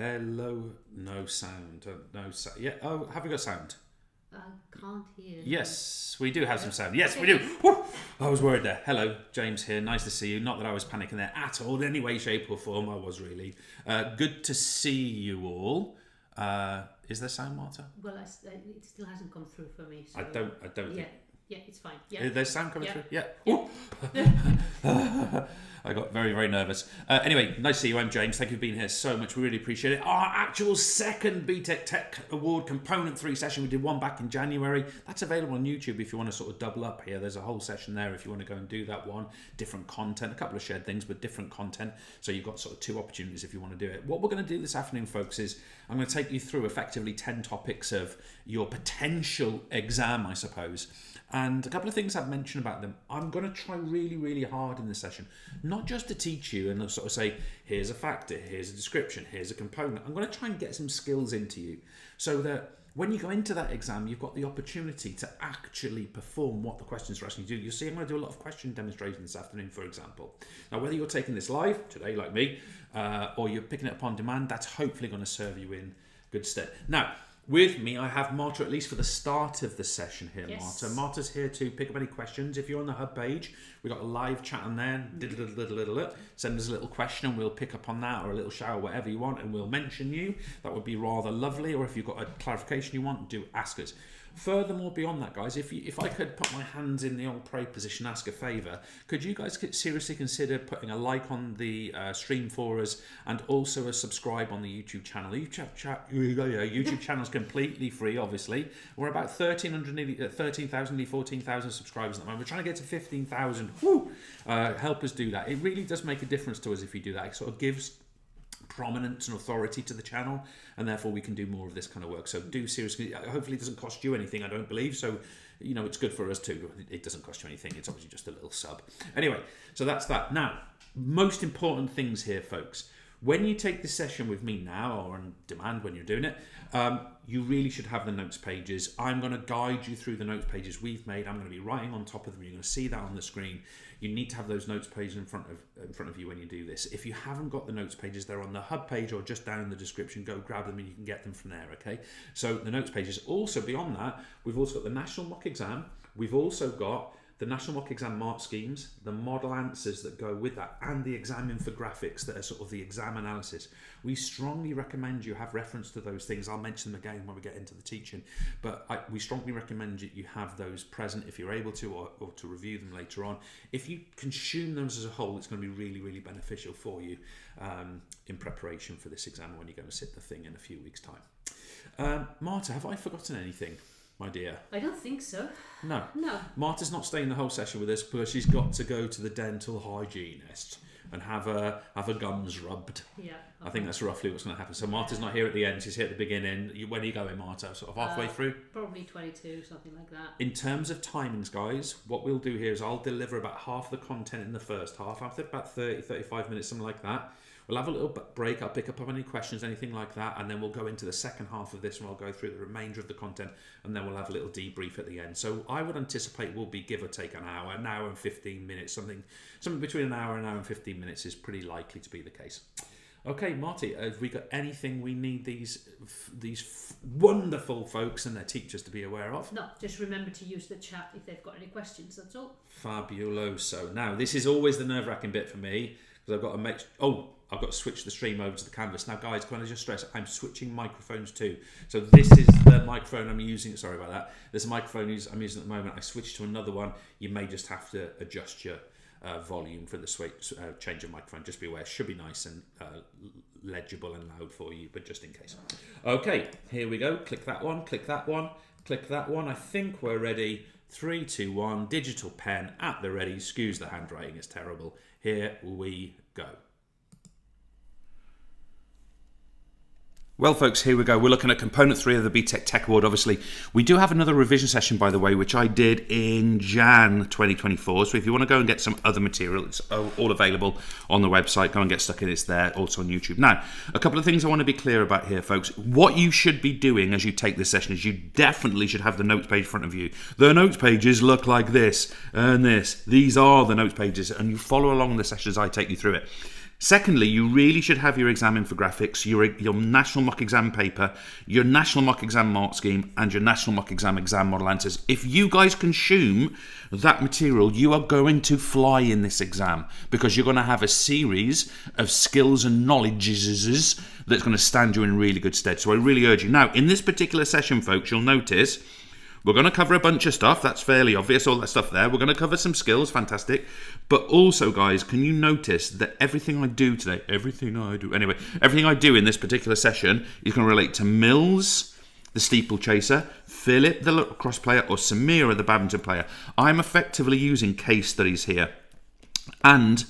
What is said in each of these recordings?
Hello, no sound. No sound. Yeah. Oh, have we got sound? I can't hear. Yes, we do have some sound. Yes, we do. Woo! I was worried there. Hello, James here. Nice to see you. Not that I was panicking there at all, in any way, shape, or form. I was really. Good to see you all. Is there sound, Marta? Well, it still hasn't come through for me. So I don't think. Yeah, it's fine. Yeah. There's sound coming through? Yeah. Yeah. I got very, very nervous. Anyway, nice to see you. I'm James. Thank you for being here so much. We really appreciate it. Our actual second BTEC Tech Award Component 3 session. We did one back in January. That's available on YouTube if you want to sort of double up here. There's a whole session there if you want to go and do that one. Different content, a couple of shared things, but different content. So you've got sort of two opportunities if you want to do it. What we're going to do this afternoon, folks, is I'm going to take you through effectively 10 topics of your potential exam, I suppose. And a couple of things I've mentioned about them. I'm going to try really, really hard in this session, not just to teach you and sort of say, here's a factor, here's a description, here's a component. I'm going to try and get some skills into you so that when you go into that exam, you've got the opportunity to actually perform what the questions are asking you to do. You'll see I'm going to do a lot of question demonstrations this afternoon, for example. Now, whether you're taking this live today, like me, or you're picking it up on demand, that's hopefully going to serve you in good stead. Now, with me, I have Marta, at least for the start of the session here, Yes. Marta. Marta's here to pick up any questions. If you're on the hub page, we've got a live chat on there. Send us a little question and we'll pick up on that, or a little shout, whatever you want, and we'll mention you. That would be rather lovely. Or if you've got a clarification you want, do ask us. Furthermore, beyond that, guys, if I could put my hands in the old pray position, ask a favour, could you guys seriously consider putting a like on the stream for us, and also a subscribe on the YouTube channel? The YouTube channel is completely free, obviously. We're about 13,000, nearly 14,000 subscribers at the moment. We're trying to get to 15,000. Help us do that. It really does make a difference to us if you do that. It sort of gives prominence and authority to the channel, and therefore we can do more of this kind of work. So do seriously. Hopefully it doesn't cost you anything, I don't believe, so you know it's good for us too. It doesn't cost you anything, it's obviously just a little sub. Anyway, so that's that. Now, most important things here, folks. When you take this session with me now, or on demand when you're doing it, you really should have the notes pages. I'm going to guide you through the notes pages we've made. I'm going to be writing on top of them. You're going to see that on the screen. You need to have those notes pages in front of you when you do this. If you haven't got the notes pages, they're on the hub page or just down in the description. Go grab them and you can get them from there, okay? So the notes pages. Also, beyond that, we've also got the National Mock Exam. We've also got the National Mock Exam mark schemes, the model answers that go with that, and the exam infographics that are sort of the exam analysis. We strongly recommend you have reference to those things. I'll mention them again when we get into the teaching, but we strongly recommend you have those present if you're able to, or to review them later on. If you consume those as a whole, it's going to be really, really beneficial for you in preparation for this exam when you go and sit the thing in a few weeks' time. Marta, have I forgotten anything, my dear? I don't think so. No. Marta's not staying the whole session with us because she's got to go to the dental hygienist and have her gums rubbed. Yeah. I think that's roughly what's going to happen. So Marta's not here at the end, she's here at the beginning. When are you going, Marta? Sort of halfway through? Probably 22, something like that. In terms of timings, guys, what we'll do here is I'll deliver about half the content in the first half. After about 30, 35 minutes, something like that. We'll have a little break. I'll pick up on any questions, anything like that, and then we'll go into the second half of this and I'll go through the remainder of the content, and then we'll have a little debrief at the end. So I would anticipate we'll be give or take an hour and 15 minutes. Something between an hour and 15 minutes is pretty likely to be the case. Okay, Marty, have we got anything we need these wonderful folks and their teachers to be aware of? No, just remember to use the chat if they've got any questions, that's all. Fabuloso. Now, this is always the nerve-wracking bit for me, because I've got to make... I've got to switch the stream over to the canvas. Now, guys, can I just stress, I'm switching microphones too. So this is the microphone I'm using. Sorry about that. This microphone I'm using at the moment. I switched to another one. You may just have to adjust your volume for the change of microphone. Just be aware. Should be nice and legible and loud for you, but just in case. Okay, here we go. Click that one. Click that one. Click that one. I think we're ready. 3, 2, 1. Digital pen at the ready. Excuse the handwriting. It's terrible. Here we go. Well, folks, here we go. We're looking at component 3 of the BTEC Tech Award, obviously. We do have another revision session, by the way, which I did in Jan 2024. So if you want to go and get some other material, it's all available on the website. Go and get stuck in. It's there, also on YouTube. Now, a couple of things I want to be clear about here, folks. What you should be doing as you take this session is you definitely should have the notes page in front of you. The notes pages look like this and this. These are the notes pages, and you follow along the session as I take you through it. Secondly, you really should have your exam infographics, your national mock exam paper, your national mock exam mark scheme, and your national mock exam model answers. If you guys consume that material, you are going to fly in this exam, because you're going to have a series of skills and knowledges that's going to stand you in really good stead. So I really urge you. Now, in this particular session, folks, you'll notice we're going to cover a bunch of stuff. That's fairly obvious, all that stuff there. We're going to cover some skills, fantastic. But also, guys, can you notice that everything I do today, everything I do in this particular session is going to relate to Mills, the steeplechaser, Philip, the lacrosse player, or Samira, the badminton player. I'm effectively using case studies here. And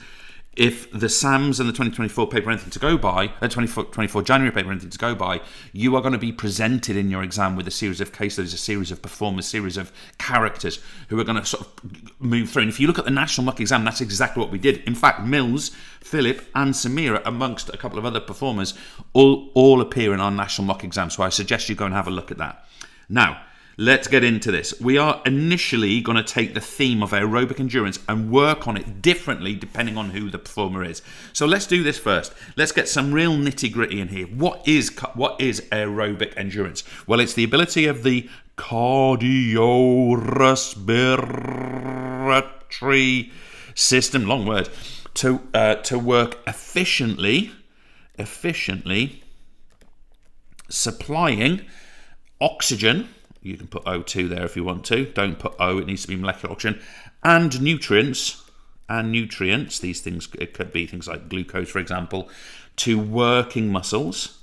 if the SAMs and the 2024 paper are anything to go by, 24 January paper are anything to go by, you are going to be presented in your exam with a series of case studies, a series of performers, a series of characters who are going to sort of move through. And if you look at the national mock exam, that's exactly what we did. In fact, Mills, Philip, and Samira, amongst a couple of other performers, all appear in our national mock exam. So I suggest you go and have a look at that. Now, let's get into this. We are initially going to take the theme of aerobic endurance and work on it differently depending on who the performer is. So let's do this first. Let's get some real nitty-gritty in here. What is aerobic endurance? Well, it's the ability of the cardiorespiratory system, long word, to work efficiently supplying oxygen. You can put O2 there if you want to. Don't put O, it needs to be molecular oxygen. And nutrients. These things, it could be things like glucose, for example, to working muscles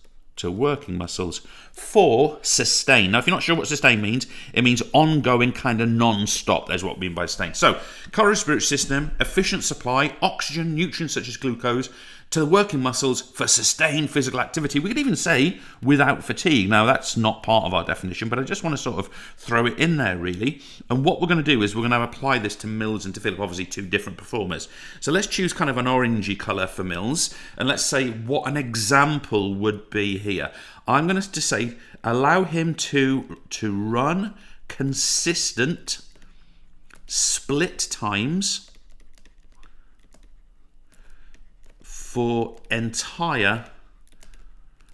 for sustain. Now, if you're not sure what sustain means, it means ongoing, kind of non-stop. That's what we mean by sustain. So, cardiorespiratory system, efficient supply, oxygen, nutrients such as glucose, to the working muscles for sustained physical activity. We could even say without fatigue. Now, that's not part of our definition, but I just want to sort of throw it in there, really. And what we're going to do is we're going to apply this to Mills and to Philip, obviously two different performers. So let's choose kind of an orangey colour for Mills, and let's say what an example would be here. I'm going to say allow him to run consistent split times for entire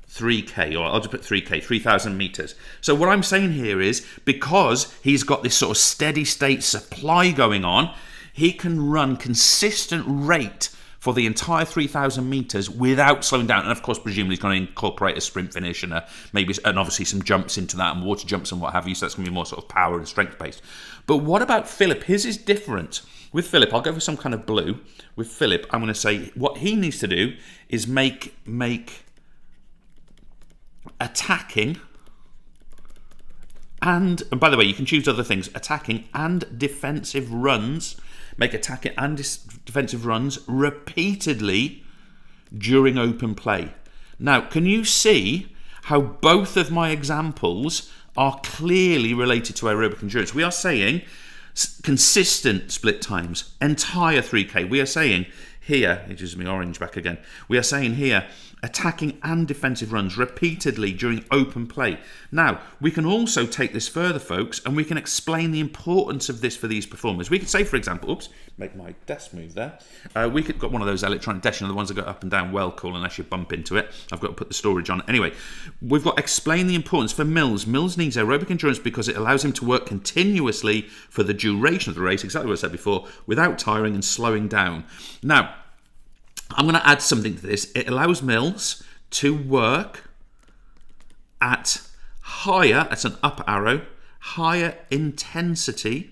3K, or I'll just put 3K, 3,000 meters. So what I'm saying here is, because he's got this sort of steady state supply going on, he can run consistent rate for the entire 3,000 meters without slowing down. And of course, presumably he's going to incorporate a sprint finish and obviously some jumps into that, and water jumps and what have you. So that's going to be more sort of power and strength based. But what about Philip? His is different. With Philip, I'll go for some kind of blue. With Philip, I'm going to say what he needs to do is make attacking and by the way, you can choose other things, attacking and defensive runs, make attacking and defensive runs repeatedly during open play. Now, can you see how both of my examples are clearly related to aerobic endurance? We are saying consistent split times, entire 3K. We are saying here, it is me orange back again. We are saying here, attacking and defensive runs repeatedly during open play. Now, we can also take this further, folks, and we can explain the importance of this for these performers. We could say, for example, oops, make my desk move there. We could got one of those electronic desks, the ones that go up and down, well cool, unless you bump into it. I've got to put the storage on. Anyway, we've got to explain the importance for Mills. Mills needs aerobic endurance because it allows him to work continuously for the duration of the race, exactly what I said before, without tiring and slowing down. Now, I'm going to add something to this. It allows Mills to work at higher, that's an up arrow, higher intensity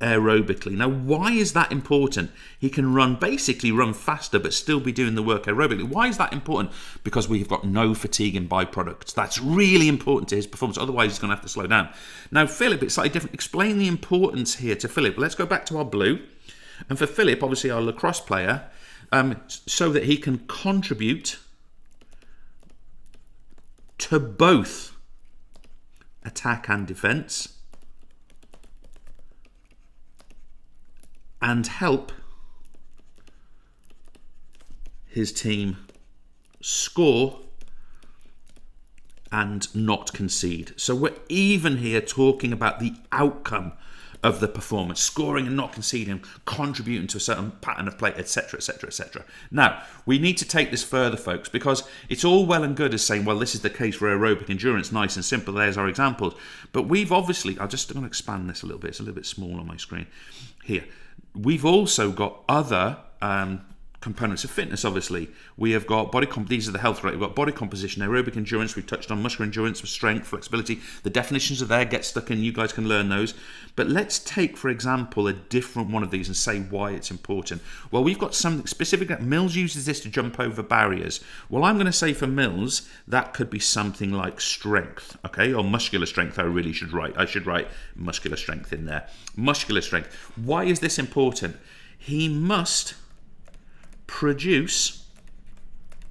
aerobically. Now, why is that important? He can basically run faster, but still be doing the work aerobically. Why is that important? Because we've got no fatigue in byproducts. That's really important to his performance. Otherwise, he's going to have to slow down. Now, Philip, it's slightly different. Explain the importance here to Philip. Let's go back to our blue. And for Philip, obviously our lacrosse player, so that he can contribute to both attack and defense and help his team score and not concede. So we're even here talking about the outcome of the performance, scoring and not conceding, contributing to a certain pattern of play, etc., etc., etc. Now, we need to take this further, folks, because it's all well and good as saying, well, this is the case for aerobic endurance, nice and simple, there's our examples. But we've obviously, I'm just going to expand this a little bit, it's a little bit small on my screen here. We've also got other components of fitness, obviously. We have got these are the health rate. We've got body composition, aerobic endurance. We've touched on muscular endurance with strength, flexibility. The definitions are there. Get stuck in. You guys can learn those. But let's take, for example, a different one of these and say why it's important. Well, we've got something specific. Mills uses this to jump over barriers. Well, I'm going to say for Mills, that could be something like strength, okay? Or muscular strength, I should write muscular strength in there. Muscular strength. Why is this important? He must produce,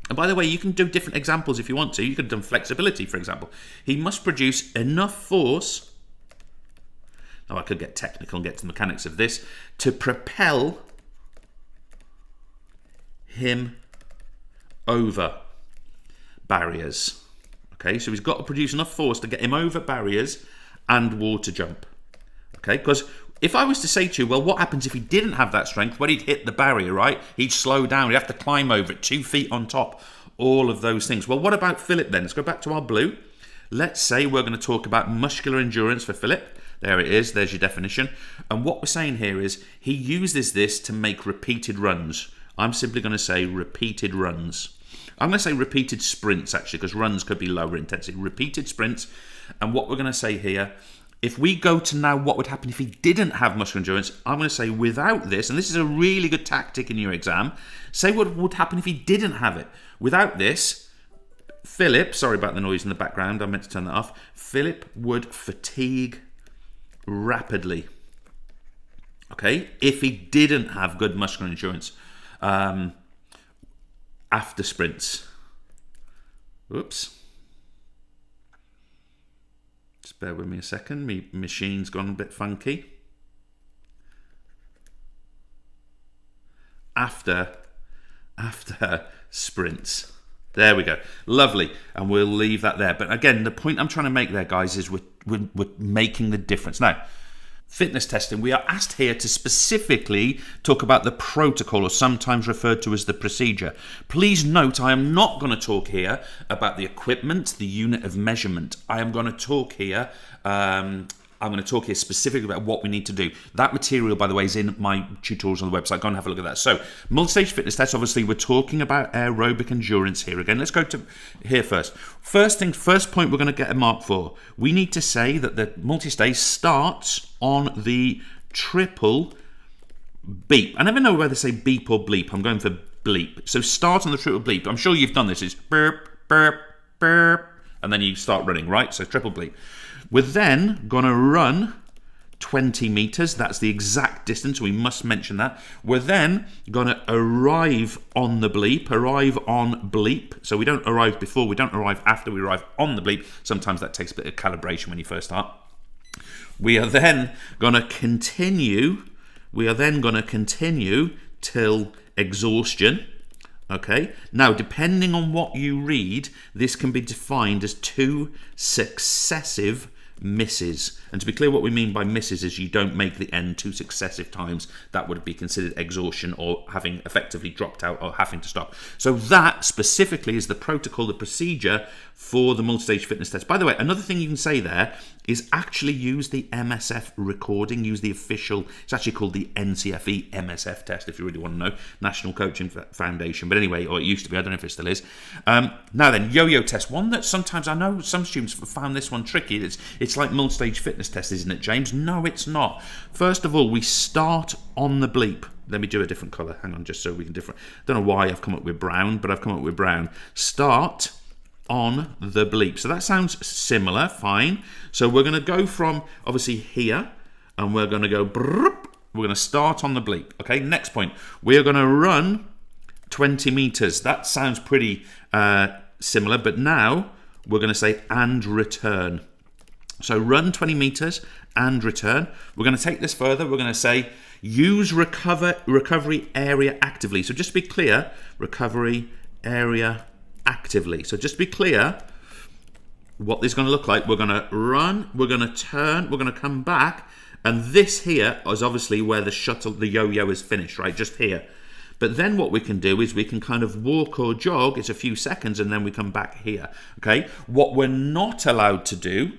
and by the way, you can do different examples if you want to. You could have done flexibility, for example. He must produce enough force, now I could get technical and get to the mechanics of this, to propel him over barriers. Okay, so he's got to produce enough force to get him over barriers and water jump. Okay, because if I was to say to you, well, what happens if he didn't have that strength? When he'd hit the barrier, right? He'd slow down. He'd have to climb over it, 2 feet on top. All of those things. Well, what about Philip then? Let's go back to our blue. Let's say we're going to talk about muscular endurance for Philip. There it is. There's your definition. And what we're saying here is he uses this to make repeated runs. I'm simply going to say repeated runs. I'm going to say repeated sprints, actually, because runs could be lower intensity. Repeated sprints. And what we're going to say here, if we go to now what would happen if he didn't have muscular endurance, I'm going to say without this, and this is a really good tactic in your exam, say what would happen if he didn't have it. Without this, Philip, sorry about the noise in the background, I meant to turn that off, Philip would fatigue rapidly. Okay, if he didn't have good muscular endurance after sprints. Oops. Just bear with me a second. My machine's gone a bit funky. After sprints. There we go. Lovely. And we'll leave that there. But again, the point I'm trying to make there, guys, is we're making the difference. Now, fitness testing, we are asked here to specifically talk about the protocol, or sometimes referred to as the procedure. Please note, I am not going to talk here about the equipment, the unit of measurement. I am going to talk here specifically about what we need to do. That material, by the way, is in my tutorials on the website. Go and have a look at that. So, multi-stage fitness test, obviously, we're talking about aerobic endurance here again. Let's go to here first. First point we're going to get a mark for. We need to say that the multi-stage starts on the triple beep. I never know whether to say beep or bleep. I'm going for bleep. So, start on the triple bleep. I'm sure you've done this. It's burp, burp, burp, and then you start running, right? So, triple bleep. We're then going to run 20 meters. That's the exact distance. We must mention that. We're then going to arrive on the bleep. Arrive on bleep. So we don't arrive before. We don't arrive after. We arrive on the bleep. Sometimes that takes a bit of calibration when you first start. We are then going to continue. Till exhaustion. Okay. Now, depending on what you read, this can be defined as 2 successive misses. And to be clear, what we mean by misses is you don't make the end 2 successive times. That would be considered exhaustion, or having effectively dropped out, or having to stop. So that specifically is the protocol, the procedure for the multi-stage fitness test. By the way, another thing you can say there is actually use the MSF recording, use the official, it's actually called the NCFE MSF test, if you really want to know, National Coaching Foundation. But anyway, or it used to be, I don't know if it still is. Now then, yo-yo test, one that sometimes I know some students found this one tricky. It's like multi-stage fitness test, isn't it, James? No, it's not. First of all, we start on the bleep. Let me do a different colour. Hang on, just so we can different. Don't know why I've come up with brown, but I've come up with brown. Start on the bleep. So that sounds similar, fine. So we're going to go from, obviously, here, and we're going to go, we're going to start on the bleep. Okay, next point. We are going to run 20 meters. That sounds pretty similar, but now we're going to say, and return. So run 20 meters and return. We're going to take this further. We're going to say, use recovery area actively. So just to be clear, recovery area actively. So just to be clear, what this is going to look like, we're going to run, we're going to turn, we're going to come back, And this here is obviously where the yo-yo is finished, right? Just here. But then what we can do is we can kind of walk or jog. It's a few seconds, and then we come back here, okay? What we're not allowed to do,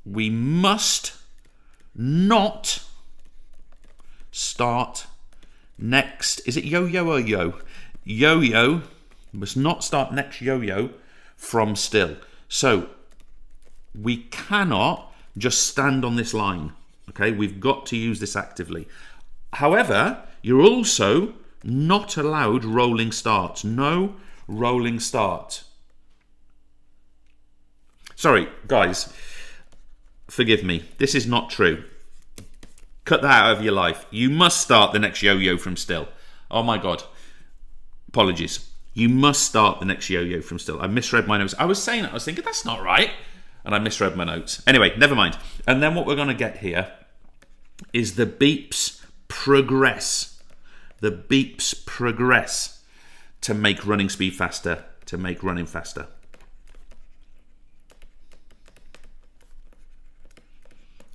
we must not start next. Is it yo-yo or yo? Yo-yo must not start next yo-yo from still. So we cannot just stand on this line, okay? We've got to use this actively. However, you're also not allowed rolling starts. No rolling start. Sorry, guys. Forgive me. This is not true. Cut that out of your life. You must start the next yo-yo from still. Oh my God. Apologies. You must start the next yo-yo from still. I misread my notes. I was saying it. I was thinking, that's not right. And I misread my notes. Anyway, never mind. And then what we're going to get here is the beeps progress. The beeps progress to make running speed faster, to make running faster.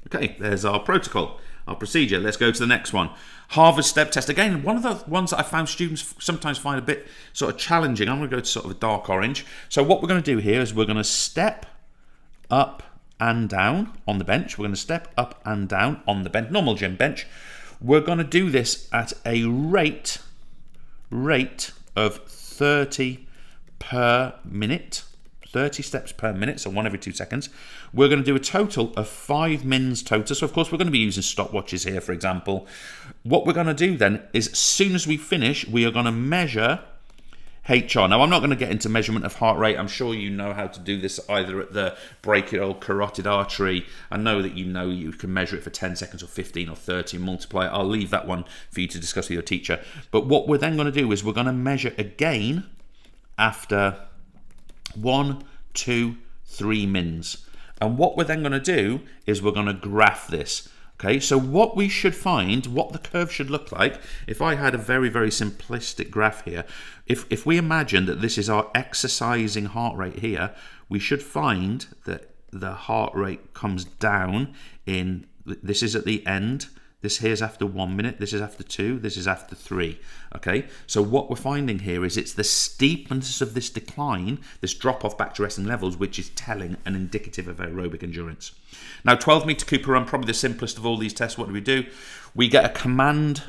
Okay, there's our protocol, our procedure. Let's go to the next one. Harvard step test. Again, one of the ones that I found students sometimes find a bit sort of challenging. I'm going to go to sort of a dark orange. So what we're going to do here is we're going to step up and down on the bench. We're going to step up and down on the bench, normal gym bench. We're going to do this at a rate of 30 per minute. 30 steps per minute, so 1 every 2 seconds. We're going to do a total of 5 mins total. So, of course, we're going to be using stopwatches here, for example. What we're going to do then is, as soon as we finish, we are going to measure HR. Now, I'm not going to get into measurement of heart rate. I'm sure you know how to do this either at the brachial or carotid artery. I know that you can measure it for 10 seconds or 15 or 30 and multiply it. I'll leave that one for you to discuss with your teacher. But what we're then going to do is we're going to measure again after 1, 2, 3 mins. And what we're then going to do is we're going to graph this. Okay, so what we should find, what the curve should look like, if I had a very, very simplistic graph here, if we imagine that this is our exercising heart rate here, we should find that the heart rate comes down in, this is at the end, this here's after 1 minute, this is after 2, this is after 3. Okay, so what we're finding here is it's the steepness of this decline, this drop off back to resting levels, which is telling and indicative of aerobic endurance. Now, 12 meter Cooper run, probably the simplest of all these tests. What do? We get a command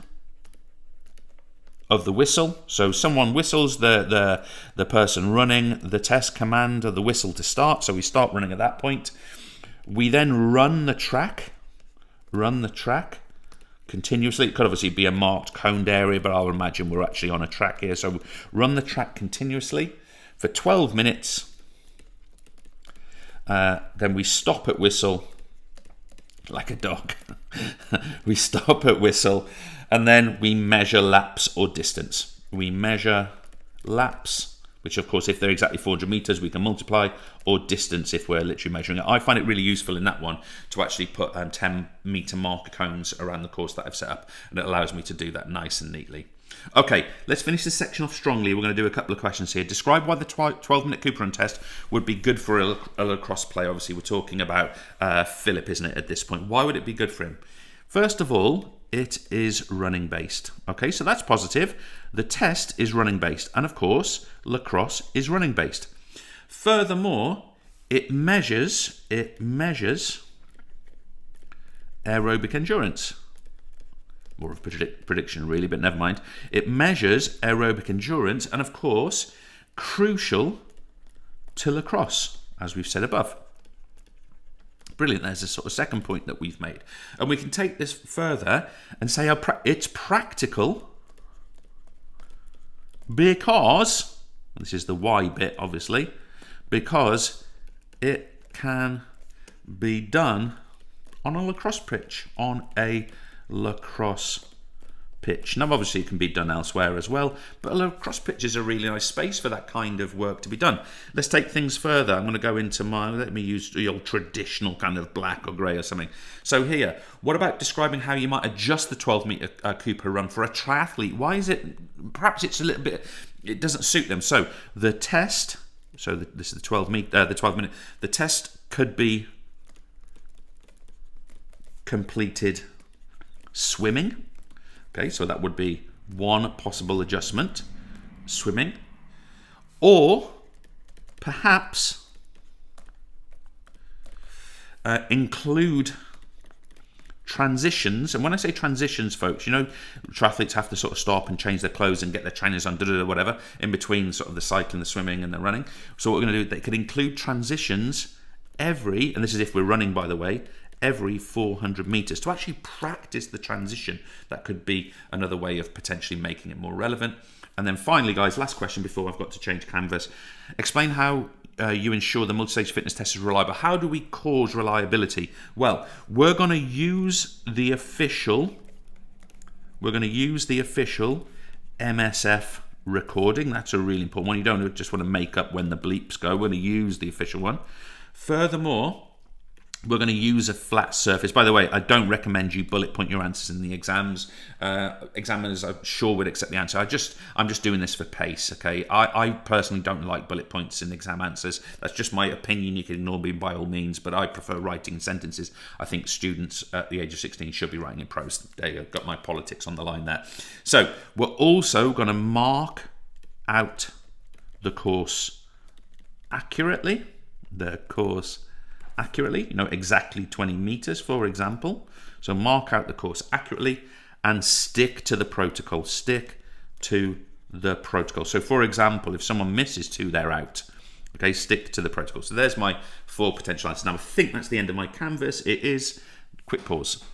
of the whistle. So someone whistles, the person running the test command of the whistle to start. So we start running at that point. We then run the track continuously. It could obviously be a marked coned area, but I'll imagine we're actually on a track here. So run the track continuously for 12 minutes. Then we stop at whistle like a dog. We stop at whistle, and then we measure laps or distance. We measure laps, which of course, if they're exactly 400 meters, we can multiply, or distance if we're literally measuring it. I find it really useful in that one to actually put 10 meter marker cones around the course that I've set up, and it allows me to do that nice and neatly. Okay, let's finish this section off strongly. We're going to do a couple of questions here. Describe why the 12-minute Cooper run test would be good for a lacrosse player. Obviously, we're talking about Philip, isn't it, at this point? Why would it be good for him? First of all, it is running based. Okay, so that's positive. The test is running based. And of course, lacrosse is running based. Furthermore, it measures aerobic endurance. More of a prediction, really, but never mind. It measures aerobic endurance, and of course, crucial to lacrosse, as we've said above. Brilliant. There's a sort of second point that we've made. And we can take this further and say it's practical because, this is the why bit, obviously, because it can be done on a lacrosse pitch, Now, obviously, it can be done elsewhere as well, but a lacrosse pitch is a really nice space for that kind of work to be done. Let's take things further. I'm going to go into let me use the old traditional kind of black or grey or something. So here, what about describing how you might adjust the 12-meter Cooper run for a triathlete? Why is it, perhaps it's a little bit, it doesn't suit them. So the test, this is the 12 minute, the test could be completed swimming. Okay, so that would be one possible adjustment, swimming. Or perhaps include transitions. And when I say transitions, folks, you know, triathletes have to sort of stop and change their clothes and get their trainers on, whatever, in between sort of the cycling, the swimming, and the running. So what we're going to do, they could include transitions every, and this is if we're running, by the way, every 400 meters to actually practice the transition. That could be another way of potentially making it more relevant. And then finally, guys, last question before I've got to change canvas. Explain how you ensure the multi-stage fitness test is reliable. How do we cause reliability? Well, we're going to use the official MSF recording. That's a really important one. You don't just want to make up when the bleeps go. We're going to use the official one. Furthermore, we're going to use a flat surface. By the way, I don't recommend you bullet point your answers in the exams. Examiners, I'm sure, would accept the answer. I'm just doing this for pace, okay? I personally don't like bullet points in exam answers. That's just my opinion. You can ignore me by all means, but I prefer writing sentences. I think students at the age of 16 should be writing in prose. There you go, got my politics on the line there. So we're also going to mark out the course accurately. You know, exactly 20 meters, for example. So mark out the course accurately and stick to the protocol. Stick to the protocol. So for example, if someone misses 2, they're out. Okay, stick to the protocol. So there's my 4 potential answers. Now I think that's the end of my canvas. It is. Quick pause.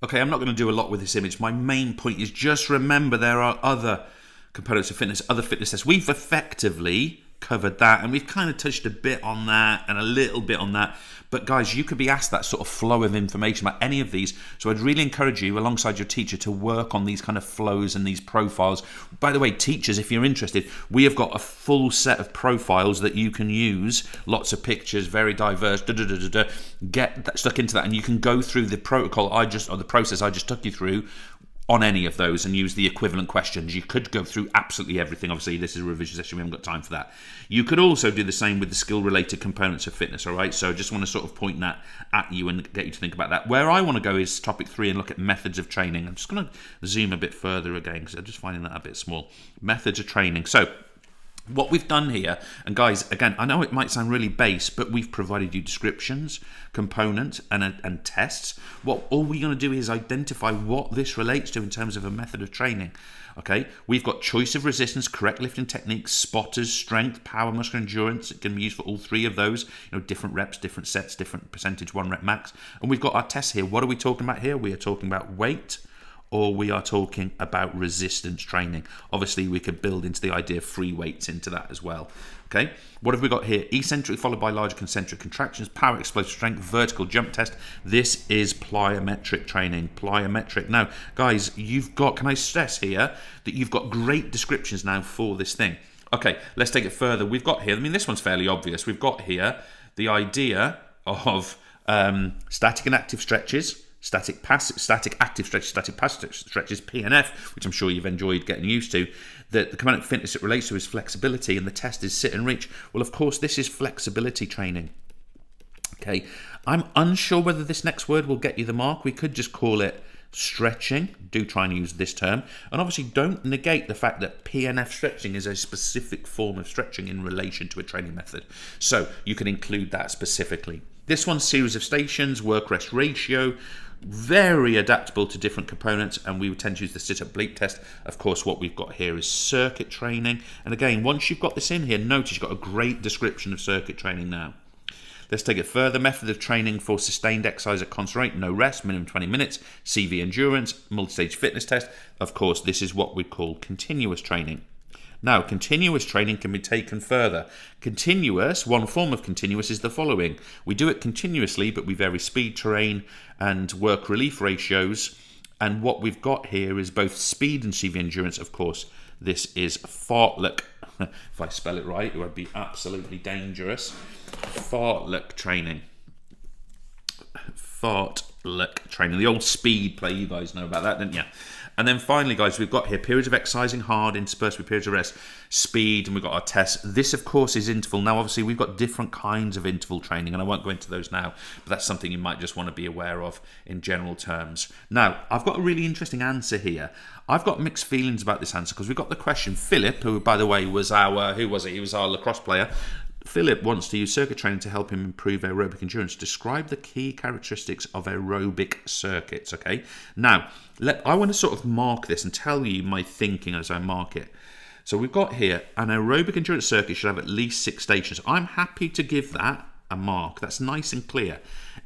Okay, I'm not going to do a lot with this image. My main point is just remember there are other components of fitness, other fitness tests. We've effectively covered that, and we've kind of touched a bit on that and a little bit on that. But guys, you could be asked that sort of flow of information about any of these. So I'd really encourage you, alongside your teacher, to work on these kind of flows and these profiles. By the way, teachers, if you're interested, we have got a full set of profiles that you can use. Lots of pictures, very diverse. Get that stuck into that, and you can go through the protocol or the process I just took you through on any of those and use the equivalent questions. You could go through absolutely everything. Obviously, this is a revision session. We haven't got time for that. You could also do the same with the skill-related components of fitness, all right? So I just want to sort of point that at you and get you to think about that. Where I want to go is topic 3 and look at methods of training. I'm just going to zoom a bit further again because I'm just finding that a bit small. Methods of training. So what we've done here, and guys, again, I know it might sound really base, but we've provided you descriptions, components, and tests. What all we're going to do is identify what this relates to in terms of a method of training. Okay, we've got choice of resistance, correct lifting techniques, spotters, strength, power, muscular endurance. It can be used for all 3 of those. You know, different reps, different sets, different percentage, 1 rep max. And we've got our tests here. What are we talking about here? We are talking about weight, or we are talking about resistance training. Obviously, we could build into the idea of free weights into that as well. Okay, what have we got here? Eccentric followed by larger concentric contractions, power, explosive strength, vertical jump test. This is plyometric training. Plyometric. Now, guys, you've got, can I stress here that you've got great descriptions now for this thing. Okay, let's take it further. We've got here, I mean, this one's fairly obvious. We've got here the idea of static and active stretches, static active stretches, static passive stretches, PNF, which I'm sure you've enjoyed getting used to. The component of fitness it relates to is flexibility, and the test is sit and reach. Well, of course, this is flexibility training. Okay, I'm unsure whether this next word will get you the mark. We could just call it stretching. Do try and use this term. And obviously, don't negate the fact that PNF stretching is a specific form of stretching in relation to a training method. So you can include that specifically. This one's series of stations, work-rest ratio, very adaptable to different components, and we would tend to use the sit-up bleep test. Of course, what we've got here is circuit training. And again, once you've got this in here, notice you've got a great description of circuit training now. Let's take it further. Method of training for sustained exercise at constant rate, no rest, minimum 20 minutes, CV endurance, multi-stage fitness test. Of course, this is what we call continuous training. Now, continuous training can be taken further. Continuous, one form of continuous is the following. We do it continuously, but we vary speed, terrain, and work relief ratios. And what we've got here is both speed and CV endurance. Of course, this is Fartlek. If I spell it right, it would be absolutely dangerous. Fartlek training. Fartlek training. The old speed play, you guys know about that, didn't you? And then finally, guys, we've got here periods of exercising hard interspersed with periods of rest, speed, and we've got our tests. This, of course, is interval. Now, obviously, we've got different kinds of interval training, and I won't go into those now, but that's something you might just want to be aware of in general terms. Now, I've got a really interesting answer here. I've got mixed feelings about this answer because we've got the question. Philip, who, by the way, was our, He was our lacrosse player. Philip wants to use circuit training to help him improve aerobic endurance. Describe the key characteristics of aerobic circuits, okay? Now, I want to sort of mark this and tell you my thinking as I mark it. So we've got here, an aerobic endurance circuit should have at least 6 stations. I'm happy to give that a mark. That's nice and clear.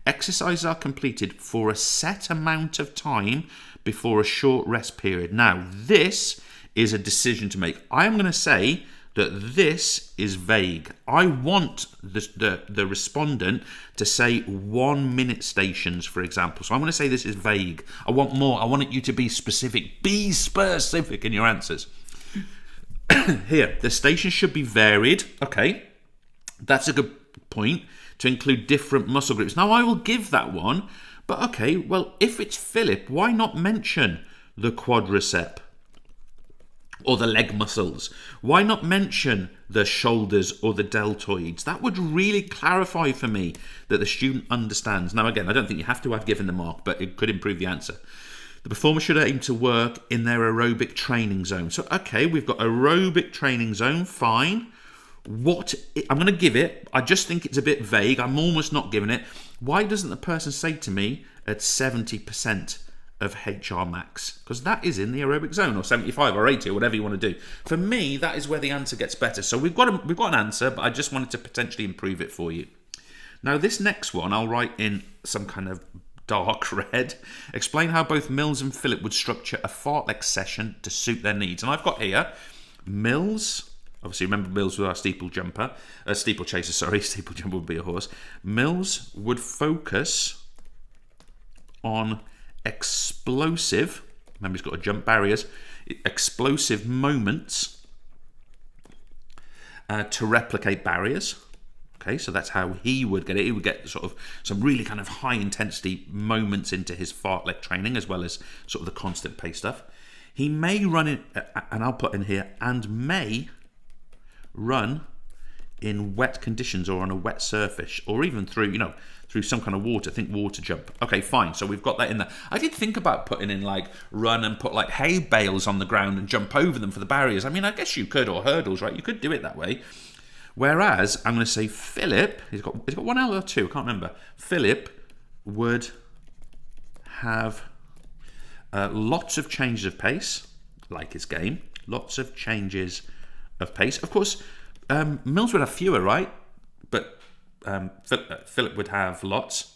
Exercises are completed for a set amount of time before a short rest period. Now, this is a decision to make. I am going to say that this is vague. I want the respondent to say 1 minute stations, for example. So I'm going to say this is vague. I want more. I want you to be specific. Be specific in your answers. Here, the stations should be varied. Okay, that's a good point, to include different muscle groups. Now, I will give that one, but okay, well, if it's Philip, why not mention the quadricep? Or the leg muscles? Why not mention the shoulders or the deltoids? That would really clarify for me that the student understands. Now, again, I don't think you have to have given the mark, but it could improve the answer. The performer should aim to work in their aerobic training zone. So, okay, we've got aerobic training zone, fine. I'm going to give it, I just think it's a bit vague. I'm almost not giving it. Why doesn't the person say to me at 70% of HR max? Because that is in the aerobic zone, or 75 or 80 or whatever you want to do. For me, that is where the answer gets better. So we've got an answer, but I just wanted to potentially improve it for you. Now this next one I'll write in some kind of dark red. Explain how both Mills and Philip would structure a Fartlek session to suit their needs. And I've got here Mills. Obviously, remember Mills was our steeplechaser. Steeplejumper would be a horse. Mills would focus on explosive, remember he's got to jump barriers, explosive moments to replicate barriers. Okay, so that's how he would get it. He would get sort of some really kind of high intensity moments into his Fartlek training, as well as sort of the constant pace stuff. He may run it, and I'll put in here, and may run in wet conditions or on a wet surface, or even through some kind of water. Think water jump. Okay, fine. So we've got that in there. I did think about putting in like run and put like hay bales on the ground and jump over them for the barriers. I mean, I guess you could, or hurdles, right? You could do it that way. Whereas I'm going to say Philip, he's got one L or two, I can't remember. Philip would have lots of changes of pace, like his game. Lots of changes of pace. Of course, Mills would have fewer, right? But Philip would have lots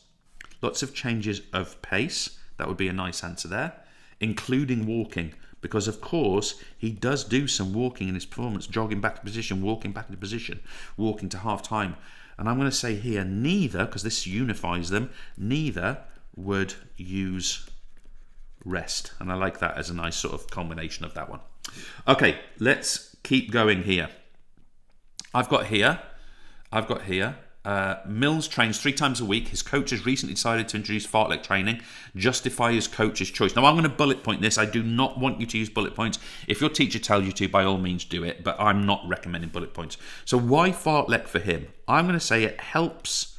of changes of pace. That would be a nice answer there, including walking, because of course he does do some walking in his performance, jogging back to position, walking back into position, walking to half time. And I'm going to say here, neither, because this unifies them, neither would use rest. And I like that as a nice sort of combination of that one. Okay, let's keep going here. I've got here Mills trains 3 times a week. His coach has recently decided to introduce Fartlek training. Justify his coach's choice. Now I'm going to bullet point this. I do not want you to use bullet points. If your teacher tells you to, by all means do it, but I'm not recommending bullet points. So why Fartlek for him? I'm going to say it helps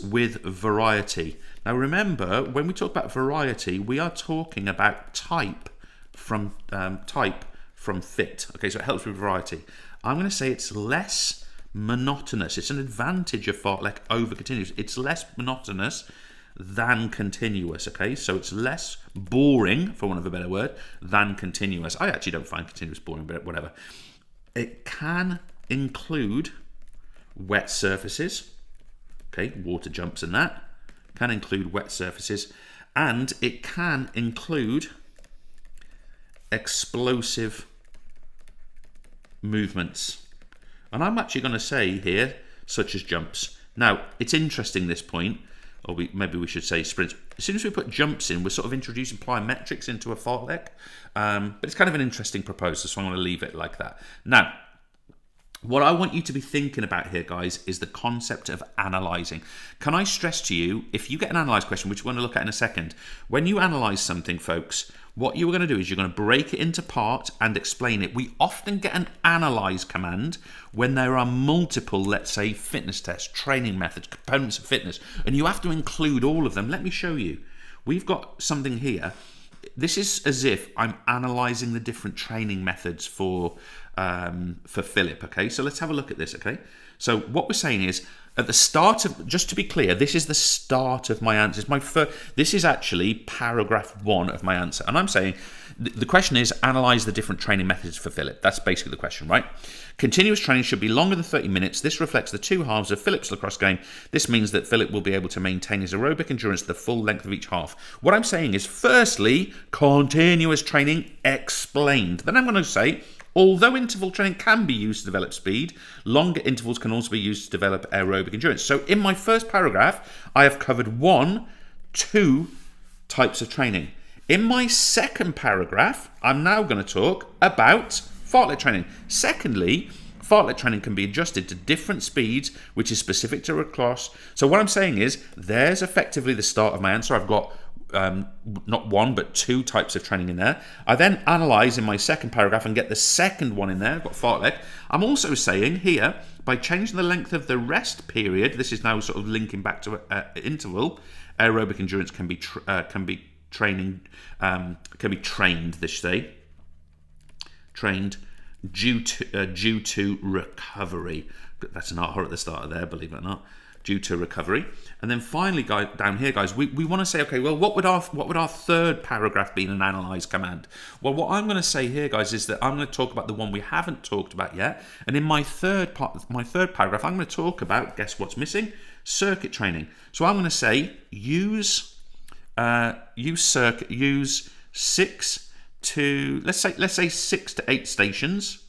with variety. Now remember, when we talk about variety, we are talking about type from FITT. Okay, so it helps with variety. I'm going to say it's less monotonous. It's an advantage of Fartlek over continuous. It's less monotonous than continuous. Okay, so it's less boring, for want of a better word, than continuous. I actually don't find continuous boring, but whatever. It can include wet surfaces. Okay, water jumps and that can include wet surfaces, and it can include explosive movements. And I'm actually going to say here, such as jumps. Now, it's interesting, this point, or maybe we should say sprints. As soon as we put jumps in, we're sort of introducing plyometrics into a Fartlek. But it's kind of an interesting proposal, so I'm going to leave it like that. Now, What I want you to be thinking about here, guys, is the concept of analysing. Can I stress to you, if you get an analyse question, which we're going to look at in a second, when you analyse something, folks, what you're going to do is you're going to break it into parts and explain it. We often get an analyse command when there are multiple, let's say, fitness tests, training methods, components of fitness, and you have to include all of them. Let me show you. We've got something here. This is as if I'm analysing the different training methods for Philip, okay? So let's have a look at this, okay? So what we're saying is, at the start of, just to be clear, this is the start of my answers. This is actually paragraph 1 of my answer. And I'm saying, the question is, analyse the different training methods for Philip. That's basically the question, right? Continuous training should be longer than 30 minutes. This reflects the 2 halves of Philip's lacrosse game. This means that Philip will be able to maintain his aerobic endurance the full length of each half. What I'm saying is, firstly, continuous training explained. Then I'm going to say, although interval training can be used to develop speed, longer intervals can also be used to develop aerobic endurance. So in my first paragraph, I have covered 2 types of training. In my second paragraph, I'm now going to talk about fartlek training. Secondly, fartlek training can be adjusted to different speeds, which is specific to lacrosse. So what I'm saying is, there's effectively the start of my answer. I've got not 1 but 2 types of training in there. I then analyse in my second paragraph and get the second one in there. I've got fartlek. I'm also saying here, by changing the length of the rest period, this is now sort of linking back to interval, aerobic endurance can be trained due to recovery. That's an R at the start of there, believe it or not. Due to recovery. And then finally, down here, guys, we want to say, okay, well, what would our third paragraph be in an analyze command? Well, what I'm going to say here, guys, is that I'm going to talk about the one we haven't talked about yet. And in my third paragraph, I'm going to talk about, guess what's missing? Circuit training. So I'm going to say use 6 to, let's say 6 to 8 stations.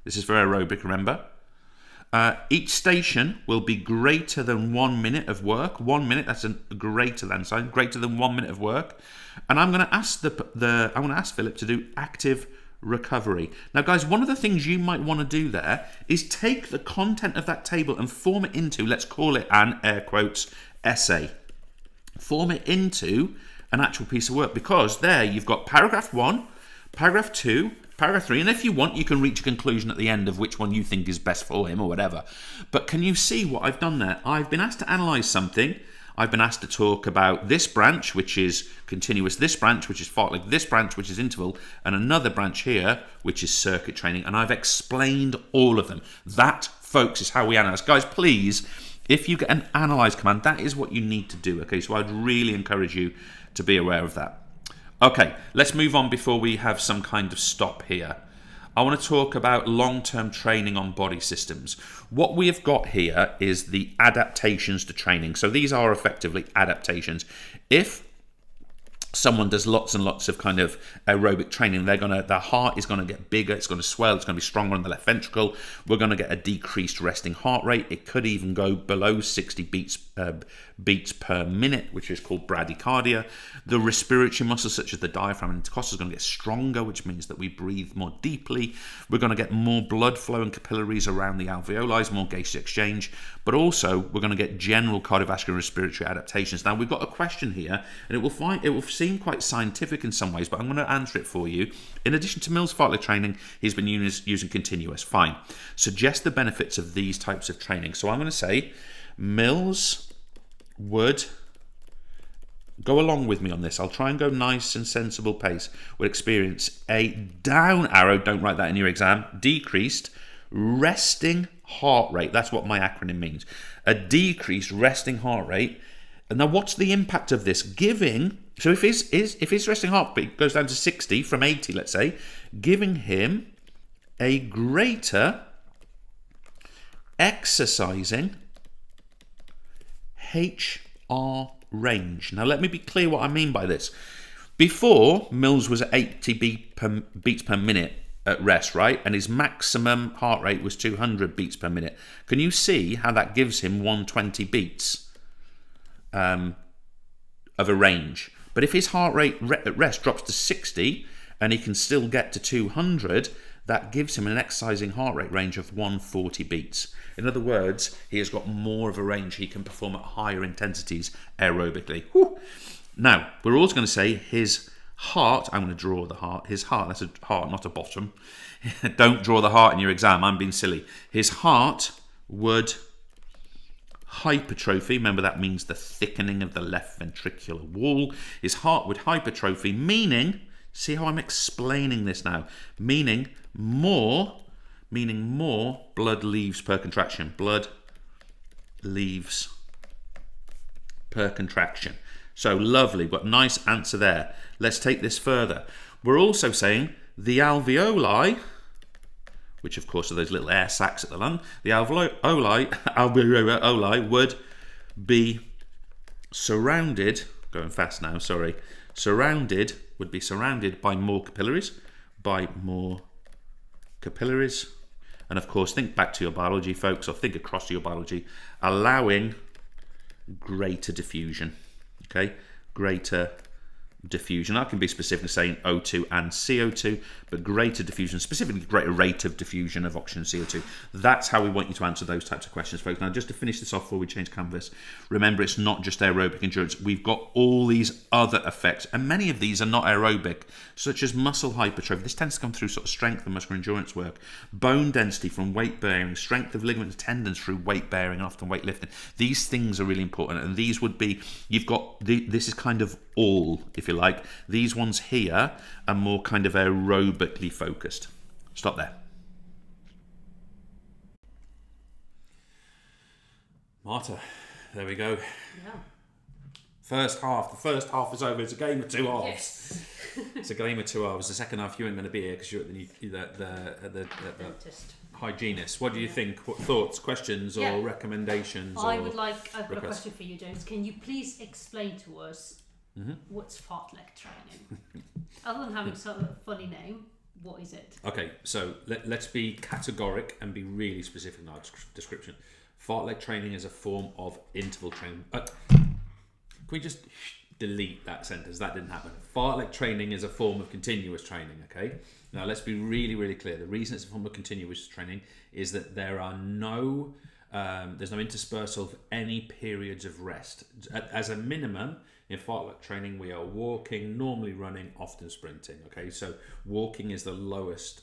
This is for aerobic, remember. Each station will be greater than 1 minute of work. 1 minute, that's a greater than sign, greater than 1 minute of work. And I'm going to ask ask Philip to do active recovery. Now, guys, one of the things you might want to do there is take the content of that table and form it into, let's call it an air quotes essay. Form it into an actual piece of work, because there you've got paragraph 1, paragraph 2, paragraph 3, and if you want, you can reach a conclusion at the end of which one you think is best for him or whatever. But can you see what I've done there? I've been asked to analyse something. I've been asked to talk about this branch, which is continuous, this branch, which is fartlek, this branch, which is interval, and another branch here, which is circuit training. And I've explained all of them. That, folks, is how we analyse. Guys, please, if you get an analyse command, that is what you need to do. Okay, so I'd really encourage you to be aware of that. Okay, let's move on before we have some kind of stop here. I want to talk about long-term training on body systems. What we have got here is the adaptations to training. So these are effectively adaptations. If someone does lots and lots of kind of aerobic training, their heart is going to get bigger, it's going to swell, it's going to be stronger on the left ventricle. We're going to get a decreased resting heart rate. It could even go below 60 beats per minute, which is called bradycardia. The respiratory muscles, such as the diaphragm and intercostal, are going to get stronger, which means that we breathe more deeply. We're going to get more blood flow and capillaries around the alveoli, more gaseous exchange, but also we're going to get general cardiovascular and respiratory adaptations. Now, we've got a question here, and it will seem quite scientific in some ways, but I'm going to answer it for you. In addition to Mills' fartlek training, he's been using continuous. Fine. Suggest the benefits of these types of training. So I'm going to say Mills would, go along with me on this, I'll try and go nice and sensible pace, would experience a down arrow, don't write that in your exam, decreased resting heart rate. That's what my acronym means. A decreased resting heart rate. And now what's the impact of this? So if his resting heart rate goes down to 60 from 80, let's say, giving him a greater exercising HR range. Now let me be clear what I mean by this. Before, Mills was at 80 beats per minute at rest, right? And his maximum heart rate was 200 beats per minute. Can you see how that gives him 120 beats of a range? But if his heart rate at rest drops to 60 and he can still get to 200, that gives him an exercising heart rate range of 140 beats. In other words, he has got more of a range. He can perform at higher intensities aerobically. Whew. Now, we're also going to say his heart, I'm going to draw the heart. His heart, that's a heart, not a bottom. Don't draw the heart in your exam, I'm being silly. His heart would hypertrophy, remember that means the thickening of the left ventricular wall. His heart would hypertrophy, meaning, see how I'm explaining this now, meaning more blood leaves per contraction. Blood leaves per contraction. So lovely, but nice answer there. Let's take this further. We're also saying the alveoli, which of course are those little air sacs at the lung, the alveoli would be surrounded, going fast now, sorry, would be surrounded by more capillaries, and of course think back to your biology, folks, or think across to your biology, allowing greater diffusion, okay, greater diffusion. That can be specifically saying O2 and CO2, but greater diffusion, specifically greater rate of diffusion of oxygen and CO2. That's how we want you to answer those types of questions, folks. Now, just to finish this off before we change canvas, remember it's not just aerobic endurance. We've got all these other effects, and many of these are not aerobic, such as muscle hypertrophy. This tends to come through sort of strength and muscular endurance work, bone density from weight bearing, strength of ligaments and tendons through weight bearing and often weightlifting. These things are really important, and these would be, you've got, this is kind of all, if you like. These ones here are more kind of aerobically focused. Stop there. Marta, there we go. Yeah. First half. The first half is over. It's a game of two halves. Yes. It's a game of two halves. The second half you ain't going to be here because you're at the Dentist. hygienist. What do you think? What thoughts, questions, or recommendations? I've got a question for you, James. Can you please explain to us what's Fartlek training? Other than having some funny name, what is it? Okay, so let's be categoric and be really specific in our description. Fartlek training is a form of interval training. Can we just delete that sentence? That didn't happen. Fartlek training is a form of continuous training, okay? Now let's be really, really clear. The reason it's a form of continuous training is that there are no, there's no interspersal of any periods of rest. As a minimum, in fartlek training, we are walking, normally running, often sprinting, okay? So walking is the lowest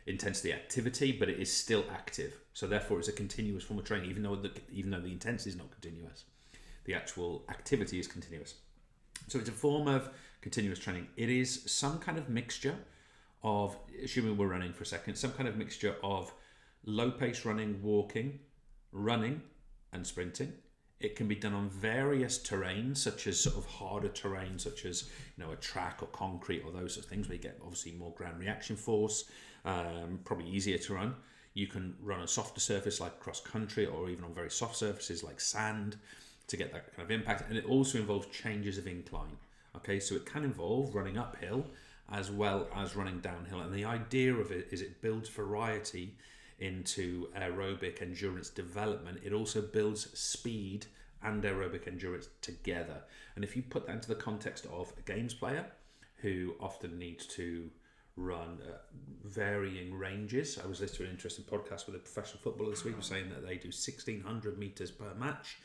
intensity activity, but it is still active. So therefore, it's a continuous form of training, even though the intensity is not continuous. The actual activity is continuous. So it's a form of continuous training. It is some kind of mixture of, assuming we're running for a second, some kind of mixture of low pace running, walking, running, and sprinting. It can be done on various terrains, such as sort of harder terrain, such as a track or concrete or those sort of things, where you get obviously more ground reaction force, probably easier to run. You can run on a softer surface like cross country, or even on very soft surfaces like sand, to get that kind of impact. And it also involves changes of incline. Okay, so it can involve running uphill as well as running downhill. And the idea of it is it builds variety into aerobic endurance development. It also builds speed and aerobic endurance together. And if you put that into the context of a games player who often needs to run varying ranges. I was listening to an interesting podcast with a professional footballer this week, saying that they do 1,600 metres per match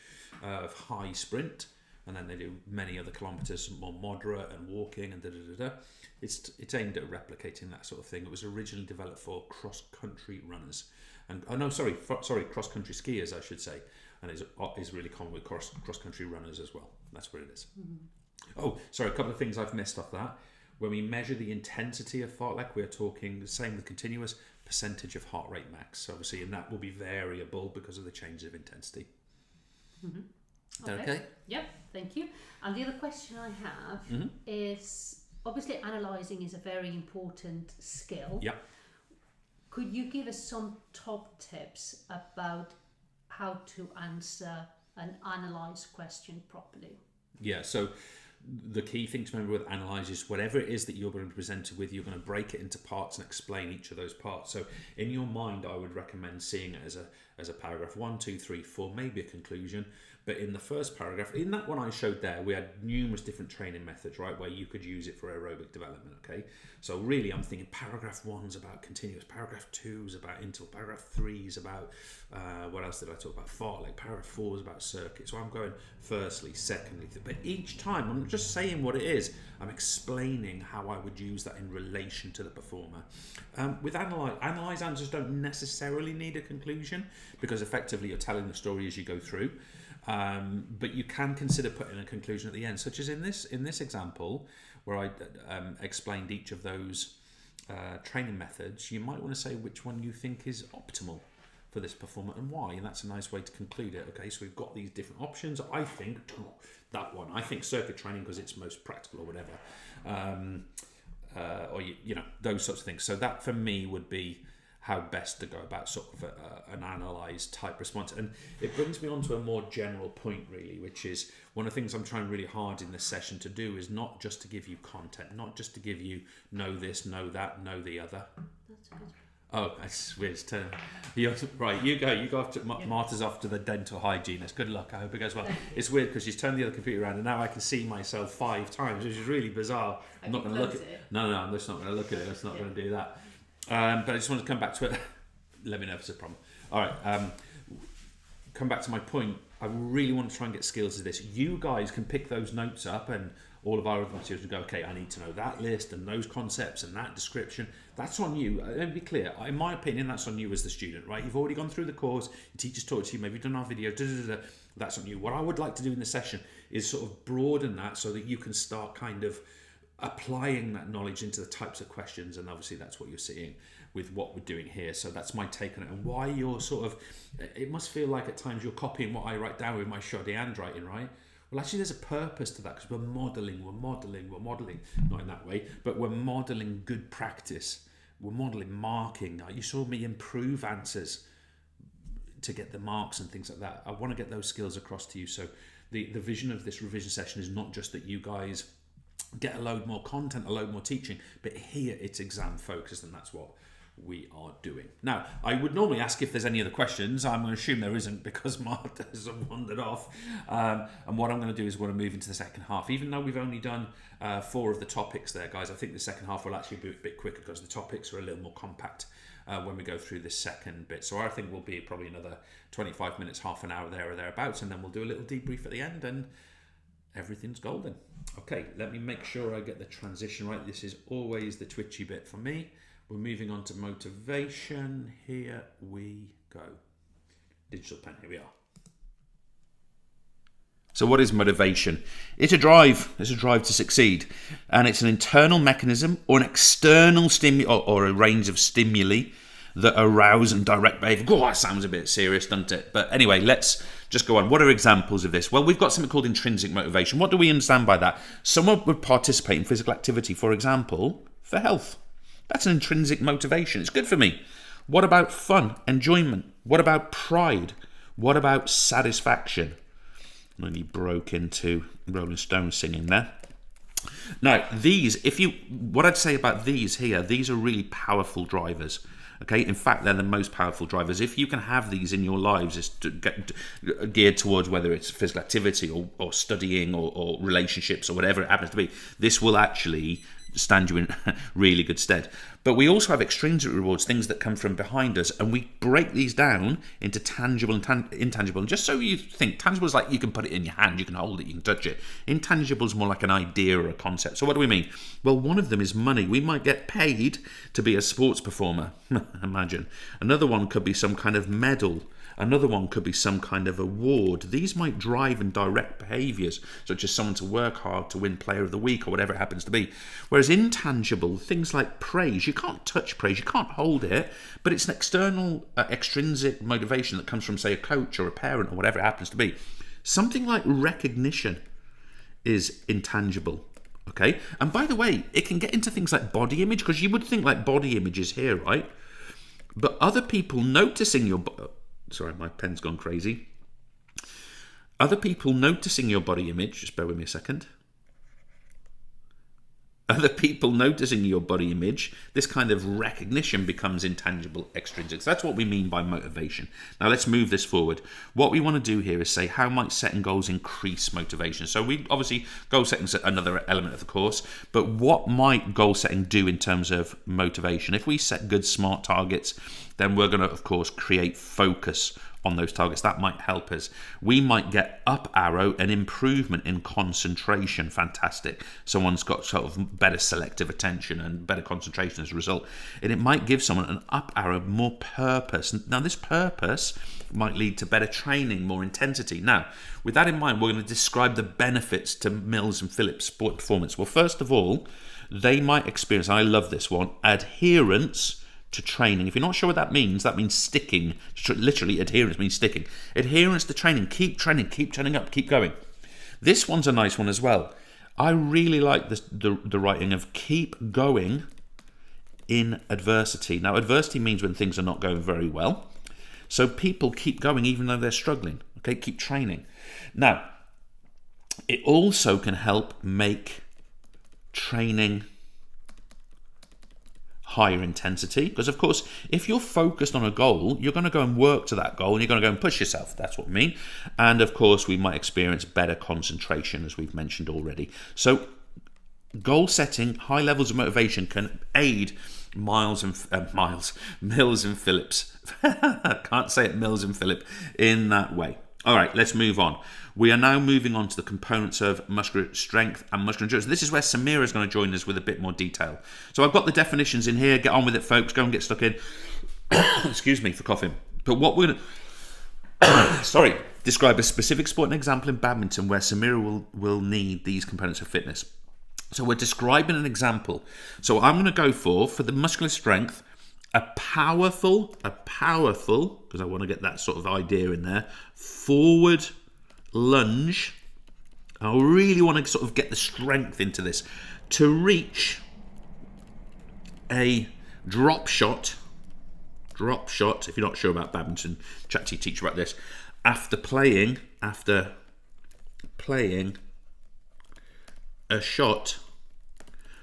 of high sprint, and then they do many other kilometres more moderate and walking and da-da-da-da. It's aimed at replicating that sort of thing. It was originally developed for cross-country runners. And cross-country skiers, I should say. And is really common with cross-country runners as well. That's what it is. Mm-hmm. Oh, sorry, a couple of things I've missed off that. When we measure the intensity of fartlek, we're talking the same with continuous percentage of heart rate max, obviously, and that will be variable because of the changes of intensity. Mm-hmm. Is that okay? Yep, thank you. And the other question I have is, obviously analysing is a very important skill. Yep. Could you give us some top tips about how to answer an analysed question properly? Yeah, so the key thing to remember with analyze is whatever it is that you're going to be presented with, you're going to break it into parts and explain each of those parts. So in your mind, I would recommend seeing it as a paragraph 1, 2, 3, 4, maybe a conclusion, But in the first paragraph, in that one I showed there, we had numerous different training methods, right, where you could use it for aerobic development, okay? So really I'm thinking paragraph 1's about continuous, paragraph 2's about interval, paragraph 3's about, what else did I talk about? Fartlek, paragraph 4's about circuit. So I'm going firstly, secondly, but each time I'm not just saying what it is, I'm explaining how I would use that in relation to the performer. With analyze answers don't necessarily need a conclusion, because effectively you're telling the story as you go through. But you can consider putting a conclusion at the end, such as in this example where I explained each of those training methods. You might want to say which one you think is optimal for this performer and why, and that's a nice way to conclude it. Okay, so we've got these different options. I think that one. I think circuit training because it's most practical or whatever, or you know, those sorts of things. So that for me would be how best to go about sort of an analyze type response. And it brings me on to a more general point really, which is one of the things I'm trying really hard in this session to do is not just to give you content, not just to give you know this, know that, know the other. That's good. Oh, that's weird. Right, you go off to Marta's off to the dental hygienist. Good luck. I hope it goes well. It's weird because she's turned the other computer around and now I can see myself 5 times, which is really bizarre. I'm not going to look at it. No, I'm just not going to look at it. It's not going to do that. But I just want to come back to it. Let me know if it's a problem. All right. Come back to my point. I really want to try and get skills of this. You guys can pick those notes up and all of our other materials and go, okay, I need to know that list and those concepts and that description. That's on you. Let me be clear. In my opinion, that's on you as the student, right? You've already gone through the course. Your teacher's taught to you. Maybe you've done our video. That's on you. What I would like to do in the session is sort of broaden that so that you can start kind of applying that knowledge into the types of questions, and obviously that's what you're seeing with what we're doing here. So that's my take on it, and why you're sort of, it must feel like at times you're copying what I write down with my shoddy handwriting, right? Well, actually there's a purpose to that, because we're modelling, not in that way, but we're modelling good practice, we're modelling marking. You saw me improve answers to get the marks and things like that. I want to get those skills across to you. So the vision of this revision session is not just that you guys get a load more content, a load more teaching, but here it's exam focused, and that's what we are doing. Now, I would normally ask if there's any other questions. I'm going to assume there isn't because Marta has wandered off. And what I'm going to do is we're going to move into the second half. Even though we've only done 4 of the topics there, guys, I think the second half will actually be a bit quicker because the topics are a little more compact when we go through this second bit. So I think we'll be probably another 25 minutes, half an hour there or thereabouts, and then we'll do a little debrief at the end and everything's golden. Okay, let me make sure I get the transition right. This is always the twitchy bit for me. We're moving on to motivation. Here we go. Digital pen, here we are. So what is motivation? It's a drive. It's a drive to succeed. And it's an internal mechanism or an external stimuli or a range of stimuli that arouse and direct behavior. Oh, that sounds a bit serious, doesn't it? But anyway, let's just go on. What are examples of this? Well, we've got something called intrinsic motivation. What do we understand by that? Someone would participate in physical activity, for example, for health. That's an intrinsic motivation. It's good for me. What about fun, enjoyment? What about pride? What about satisfaction? I nearly broke into Rolling Stones singing there. Now, what I'd say about these here, these are really powerful drivers. Okay, in fact, they're the most powerful drivers. If you can have these in your lives, it's geared towards whether it's physical activity or studying or relationships or whatever it happens to be, this will actually stand you in really good stead. But we also have extrinsic rewards, things that come from behind us, and we break these down into tangible and intangible. And just so you think, tangible is like you can put it in your hand, you can hold it, you can touch it. Intangible is more like an idea or a concept. So what do we mean? Well, one of them is money. We might get paid to be a sports performer. Imagine. Another one could be some kind of medal. Another one could be some kind of award. These might drive and direct behaviours, such as someone to work hard to win Player of the Week or whatever it happens to be. Whereas intangible, things like praise, you can't touch praise, you can't hold it, but it's an external, extrinsic motivation that comes from, say, a coach or a parent or whatever it happens to be. Something like recognition is intangible. Okay? And by the way, it can get into things like body image, because you would think like body image is here, right? But other people noticing your... Sorry, my pen's gone crazy. Other people noticing your body image, just bear with me a second. other people noticing your body image, this kind of recognition becomes intangible extrinsic. So that's what we mean by motivation. Now let's move this forward. What we want to do here is say, how might setting goals increase motivation? So we obviously, goal setting is another element of the course, but what might goal setting do in terms of motivation? If we set good, smart targets, then we're going to, of course, create focus on those targets. That might help us. We might get up arrow an improvement in concentration. Fantastic. Someone's got sort of better selective attention and better concentration as a result. And it might give someone an up arrow more purpose. Now this purpose might lead to better training, more intensity. Now, with that in mind, we're going to describe the benefits to Mills and Phillips sport performance. Well, first of all, they might experience, and I love this one, adherence to training. If you're not sure what that means sticking. Literally, adherence means sticking. Adherence to training. Keep training up, keep going. This one's a nice one as well. I really like the writing of keep going in adversity. Now, adversity means when things are not going very well. So people keep going even though they're struggling. Okay, keep training. Now, it also can help make training higher intensity, because of course if you're focused on a goal, you're going to go and work to that goal and you're going to go and push yourself. That's what I mean. And of course we might experience better concentration, as we've mentioned already. So goal setting, high levels of motivation can aid Mills and Phillips I can't say it, Mills and Phillips, in that way. All right, let's move on. We are now moving on to the components of muscular strength and muscular endurance. This is where Samira is going to join us with a bit more detail. So I've got the definitions in here. Get on with it, folks. Go and get stuck in. Excuse me for coughing. But what we're going to... describe a specific sport and example in badminton where Samira will need these components of fitness. So we're describing an example. So I'm going to go for the muscular strength, a powerful, because I want to get that sort of idea in there, forward lunge. I really want to sort of get the strength into this to reach a drop shot. If you're not sure about badminton, chat to your teacher about this. After playing a shot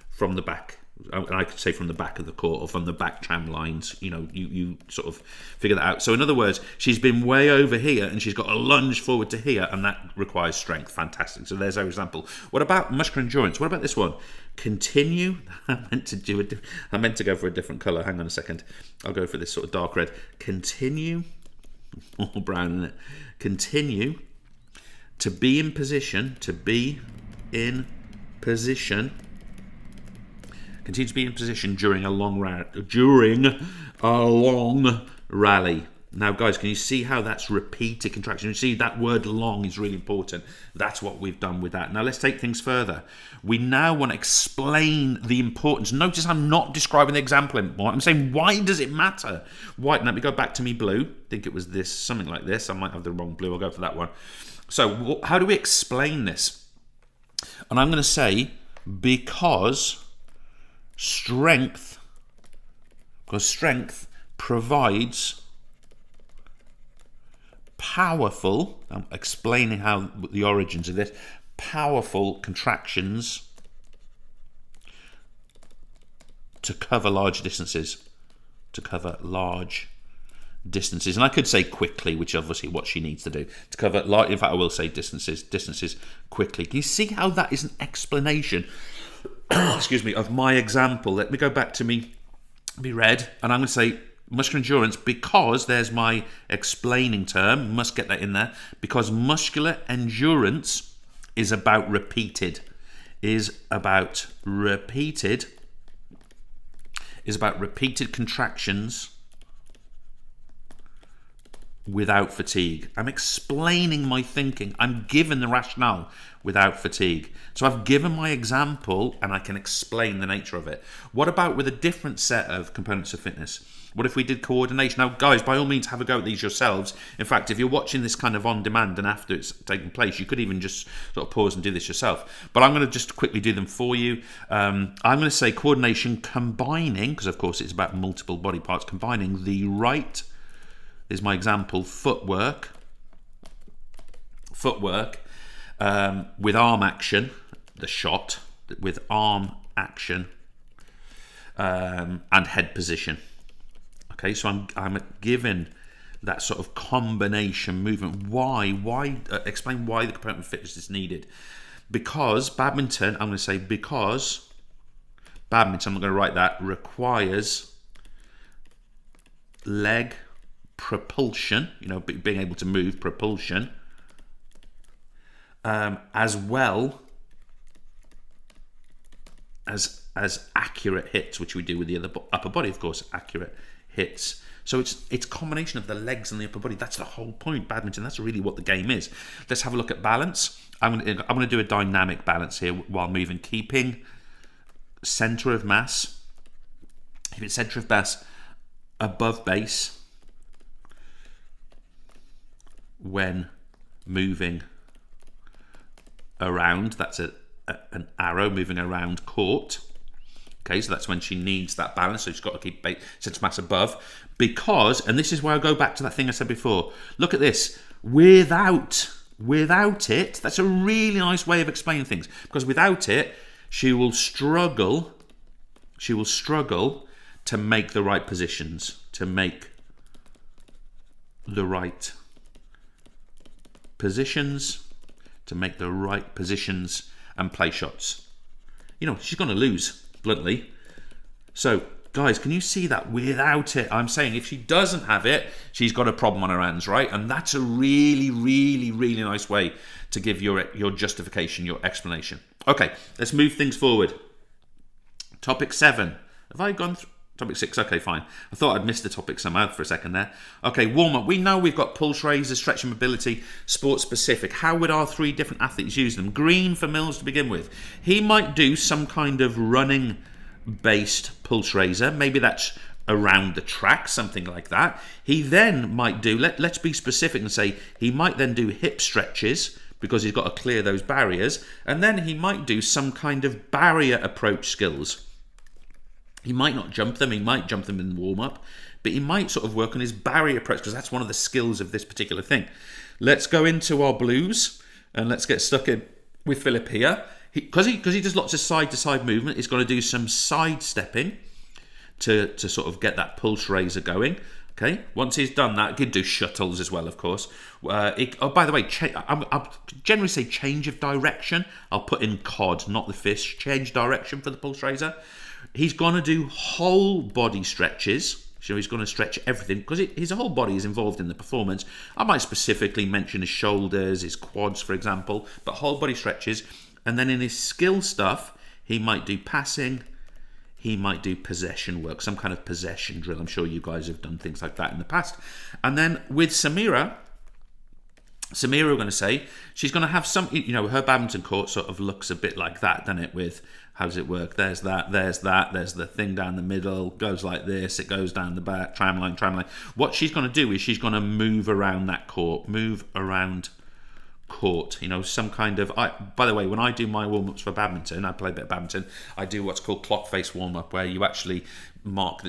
from the back. I could say from the back of the court or from the back tram lines. You know, you sort of figure that out. So in other words, she's been way over here and she's got a lunge forward to here, and that requires strength. Fantastic. So there's our example. What about muscular endurance? What about this one? Continue. I meant to go for a different colour. Hang on a second. I'll go for this sort of dark red. Continue. All brown, isn't it? Continue to be in position. Continue to be in position during a long rally. Now, guys, can you see how that's repeated contraction? You see that word long is really important. That's what we've done with that. Now, let's take things further. We now want to explain the importance. Notice I'm not describing the example anymore. I'm saying, why does it matter? Why? Let me go back to me blue. I think it was this, something like this. I might have the wrong blue. I'll go for that one. So, how do we explain this? And I'm going to say, because strength provides powerful, I'm explaining how the origins of this, powerful contractions to cover large distances. And I could say quickly, which is obviously what she needs to do, to cover large, in fact I will say distances quickly. Can you see how that is an explanation excuse me, of my example? Let me go back to me red, and I'm going to say muscular endurance, because there's my explaining term, must get that in there, because muscular endurance is about repeated contractions without fatigue. I'm explaining my thinking. I'm given the rationale without fatigue. So I've given my example and I can explain the nature of it. What about with a different set of components of fitness? What if we did coordination? Now, guys, by all means, have a go at these yourselves. In fact, if you're watching this kind of on demand and after it's taken place, you could even just sort of pause and do this yourself. But I'm going to just quickly do them for you. I'm going to say coordination combining, because of course it's about multiple body parts, combining the right, is my example, footwork with arm action, the shot, with arm action, and head position. Okay, so I'm given that sort of combination movement. Why? Explain why the component of fitness is needed. Because badminton, I'm going to say because badminton, I'm going to write that, requires leg propulsion, being able to move, propulsion, as well as accurate hits, which we do with the upper body, of course, accurate hits. So it's combination of the legs and the upper body. That's the whole point, badminton. That's really what the game is. Let's have a look at balance. I'm going to do a dynamic balance here while moving, keeping center of mass. If it's center of mass above base when moving around. That's an arrow moving around court. Okay, so that's when she needs that balance. So she's got to keep center mass above, because, and this is where I go back to that thing I said before. Look at this. Without it, that's a really nice way of explaining things. Because without it, she will struggle to make the right positions, to make the right positions, and play shots. She's going to lose, bluntly. So, guys, can you see that? Without it, I'm saying if she doesn't have it, she's got a problem on her hands, right? And that's a really, really, really nice way to give your justification, your explanation. Okay, let's move things forward. Topic 7. Have I gone through? Topic 6, okay, fine. I thought I'd missed the topic somehow for a second there. Okay, warm-up. We know we've got pulse raises, stretch and mobility, sport-specific. How would our 3 different athletes use them? Green for Mills to begin with. He might do some kind of running-based pulse raiser. Maybe that's around the track, something like that. He then might do, let's be specific and say, he might then do hip stretches, because he's got to clear those barriers. And then he might do some kind of barrier approach skills. He might not jump them, he might jump them in the warm-up, but he might sort of work on his barrier approach, because that's one of the skills of this particular thing. Let's go into our blues, and let's get stuck in with Philip here. Because he does lots of side-to-side movement, he's got to do some side-stepping to sort of get that pulse raiser going. Okay, once he's done that, he could do shuttles as well, of course. By the way, I'll generally say change of direction. I'll put in cod, not the fish. Change direction for the pulse raiser. He's going to do whole body stretches. So he's going to stretch everything, because his whole body is involved in the performance. I might specifically mention his shoulders, his quads, for example, but whole body stretches. And then in his skill stuff, he might do passing, he might do possession work, some kind of possession drill. I'm sure you guys have done things like that in the past. And then with Samira, we're going to say, she's going to have some, her badminton court sort of looks a bit like that, doesn't it? With, how does it work? There's the thing down the middle, goes like this, it goes down the back, tramline. What she's going to do is she's going to move around that court, some kind of, by the way, when I do my warm-ups for badminton, I play a bit of badminton, I do what's called clock face warm-up, where you actually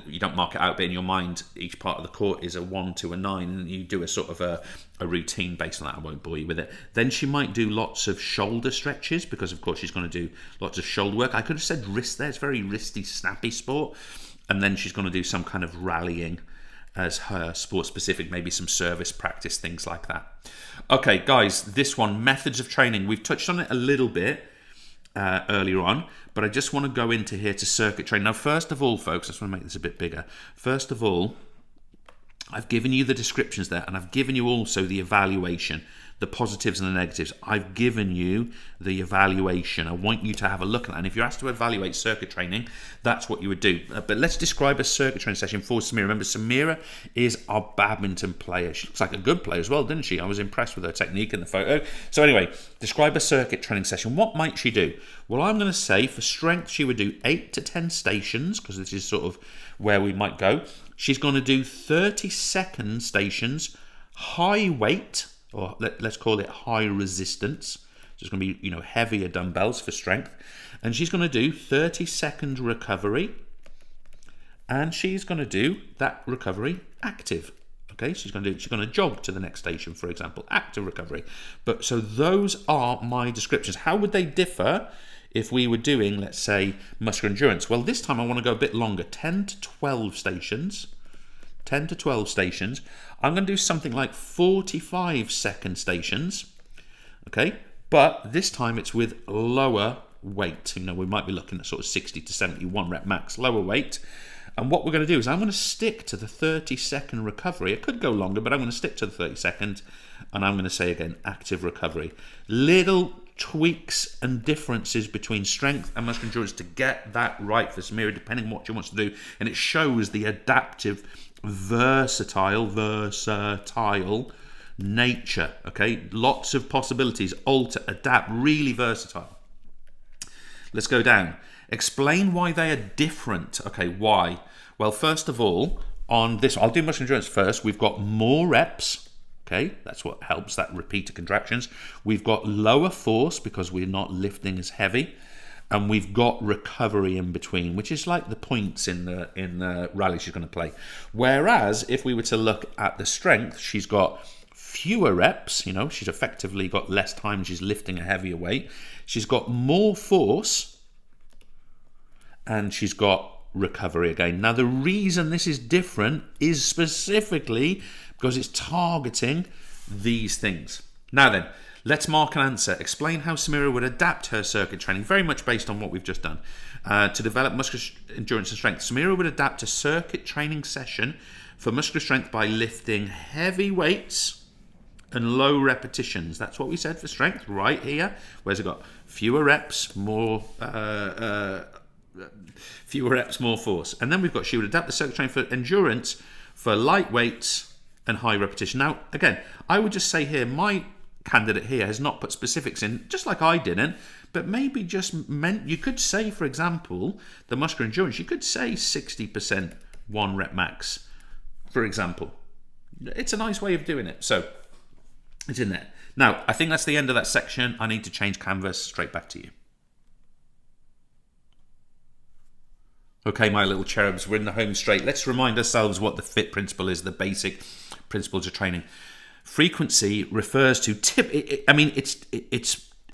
you don't mark it out, but in your mind, each part of the court is a 1 to a 9, and you do a sort of a routine based on that. I won't bore you with it. Then she might do lots of shoulder stretches, because of course she's going to do lots of shoulder work. I could have said wrist there. It's very wristy, snappy sport. And then she's going to do some kind of rallying as her sport specific, maybe some service practice, things like that. Okay, guys, this one, methods of training. We've touched on it a little bit earlier on, but I just want to go into here to circuit training. Now, first of all, folks, I just want to make this a bit bigger. First of all, I've given you the descriptions there, and I've given you also the evaluation, the positives and the negatives. I've given you the evaluation. I want you to have a look at that. And if you're asked to evaluate circuit training, that's what you would do. But let's describe a circuit training session for Samira. Remember, Samira is our badminton player. She looks like a good player as well, didn't she? I was impressed with her technique in the photo. So anyway, describe a circuit training session. What might she do? Well, I'm going to say for strength, she would do 8 to 10 stations, because this is sort of where we might go. She's going to do 30-second stations, high weight, or let's call it high resistance. So it's going to be, heavier dumbbells for strength. And she's going to do 30-second recovery. And she's going to do that recovery active. Okay, she's going to jog to the next station, for example, active recovery. But so those are my descriptions. How would they differ if we were doing, let's say, muscular endurance. Well, this time I want to go a bit longer, 10 to 12 stations. 10 to 12 stations. I'm going to do something like 45-second stations, okay? But this time it's with lower weight. You know, we might be looking at sort of 60 to 71 rep max, lower weight. And what we're going to do is I'm going to stick to the 30-second recovery. It could go longer, but I'm going to stick to the 30 seconds. And I'm going to say again, active recovery. Little tweaks and differences between strength and muscular endurance to get that right for Samira, depending on what she wants to do. And it shows the adaptive, versatile nature. Okay, lots of possibilities. Alter, adapt, really versatile. Let's go down. Explain why they are different. Okay, why? Well, first of all, on this, I'll do muscular endurance first. We've got more reps. Okay, that's what helps, that repeater contractions. We've got lower force because we're not lifting as heavy. And we've got recovery in between, which is like the points in the rally she's going to play. Whereas if we were to look at the strength, she's got fewer reps. You know, she's effectively got less time. She's lifting a heavier weight. She's got more force, and she's got recovery again. Now, the reason this is different is specifically because it's targeting these things. Now then, let's mark an answer. Explain how Samira would adapt her circuit training, very much based on what we've just done, to develop muscular endurance and strength. Samira would adapt a circuit training session for muscular strength by lifting heavy weights and low repetitions. That's what we said for strength right here. Where's it got? Fewer reps, more force. And then we've got, she would adapt the circuit training for endurance for light weights and high repetition. Now, again, I would just say here, my candidate here has not put specifics in, just like I didn't, but maybe just meant, you could say, for example, the muscular endurance, you could say 60% 1 rep max, for example. It's a nice way of doing it. So it's in there. Now, I think that's the end of that section. I need to change canvas. Straight back to you. Okay, my little cherubs, we're in the home straight. Let's remind ourselves what the FITT principle is, the basic principles of training. Frequency refers to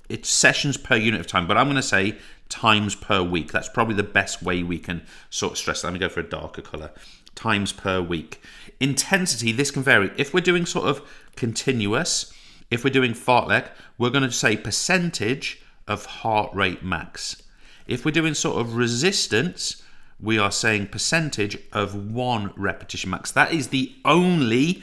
it's sessions per unit of time, but I'm going to say times per week. That's probably the best way we can sort of stress. Let me go for a darker color. Times per week. Intensity, this can vary. If we're doing sort of continuous, if we're doing Fartlek, we're going to say percentage of heart rate max. If we're doing sort of resistance, we are saying percentage of 1 repetition max. That is the only,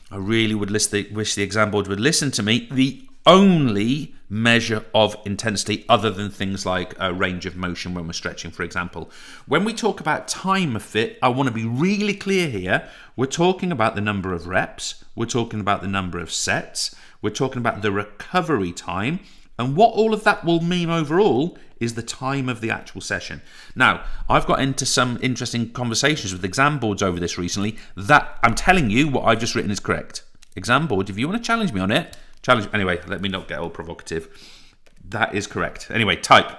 I really would wish the exam board would listen to me, the only measure of intensity other than things like a range of motion when we're stretching, for example. When we talk about time of FITT, I want to be really clear here. We're talking about the number of reps. We're talking about the number of sets. We're talking about the recovery time. And what all of that will mean overall is the time of the actual session. Now, I've got into some interesting conversations with exam boards over this recently that I'm telling you what I've just written is correct. Exam board, if you want to challenge me on it, anyway, let me not get all provocative. That is correct. Anyway, type.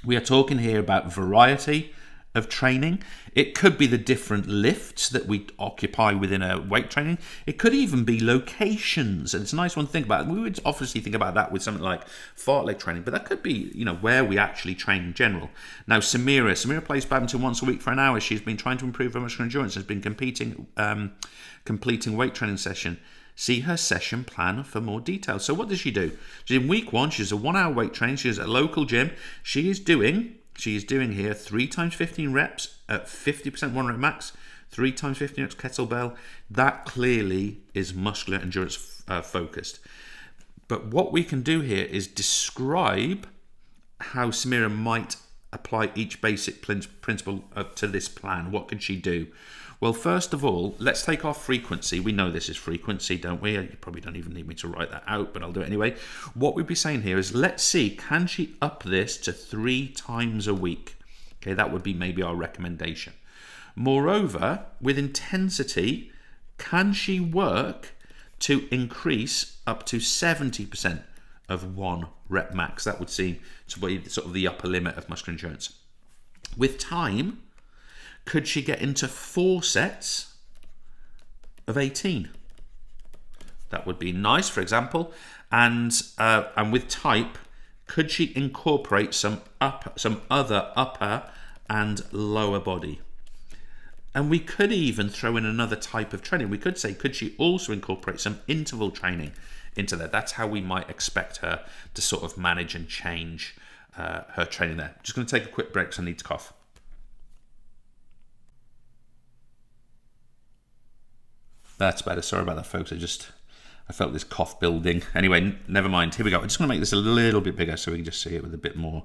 We are talking here about variety of training. It could be the different lifts that we occupy within a weight training. It could even be locations, and it's a nice one to think about. We would obviously think about that with something like fartlek training, but that could be, you know, where we actually train in general. Now, Samira plays badminton once a week for an hour. She's been trying to improve her muscular endurance, has been completing weight training session. See her session plan for more details. So what does she do? She's in week 1. She's a 1-hour weight training. She's at a local gym. She is doing here 3 times 15 reps at 50% 1 rep max, 3 times 15 reps kettlebell. That clearly is muscular endurance focused. But what we can do here is describe how Samira might apply each basic principle to this plan. What can she do? Well, first of all, let's take our frequency. We know this is frequency, don't we? You probably don't even need me to write that out, but I'll do it anyway. What we'd be saying here is, let's see, can she up this to 3 times a week? Okay, that would be maybe our recommendation. Moreover, with intensity, can she work to increase up to 70% of 1 rep max? That would seem to be sort of the upper limit of muscular endurance. With time, could she get into 4 sets of 18? That would be nice, for example. And with type, Could she incorporate some other upper and lower body? And we could even throw in another type of training. We could say, could she also incorporate some interval training into that? That's how we might expect her to sort of manage and change her training there. Just going to take a quick break because I need to cough. That's better. Sorry about that, folks. I felt this cough building. Anyway, never mind. Here we go. I'm just going to make this a little bit bigger so we can just see it with a bit more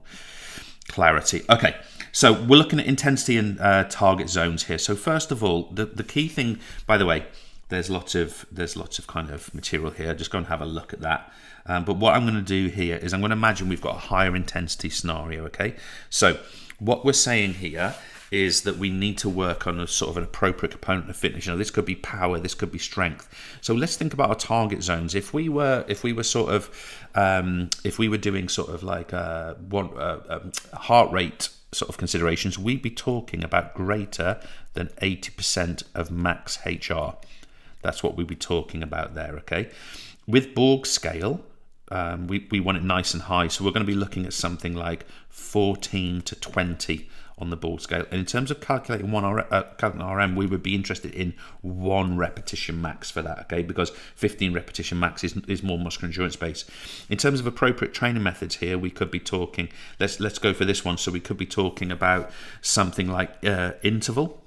clarity. Okay, so we're looking at intensity and target zones here. So first of all, the key thing, by the way, there's lots of kind of material here. Just go and have a look at that. But what I'm going to do here is I'm going to imagine we've got a higher intensity scenario. Okay, so what we're saying here is that we need to work on a sort of an appropriate component of fitness. You know, this could be power, this could be strength. So let's think about our target zones. If we were doing sort of like heart rate sort of considerations, we'd be talking about greater than 80% of max HR. That's what we'd be talking about there. Okay, with Borg scale, we want it nice and high, so we're going to be looking at something like 14 to 20 on the Borg scale. And in terms of calculating calculating RM, we would be interested in 1 repetition max for that, okay? Because 15 repetition max is more muscular endurance based. In terms of appropriate training methods here, we could be talking, let's go for this one. So we could be talking about something like interval.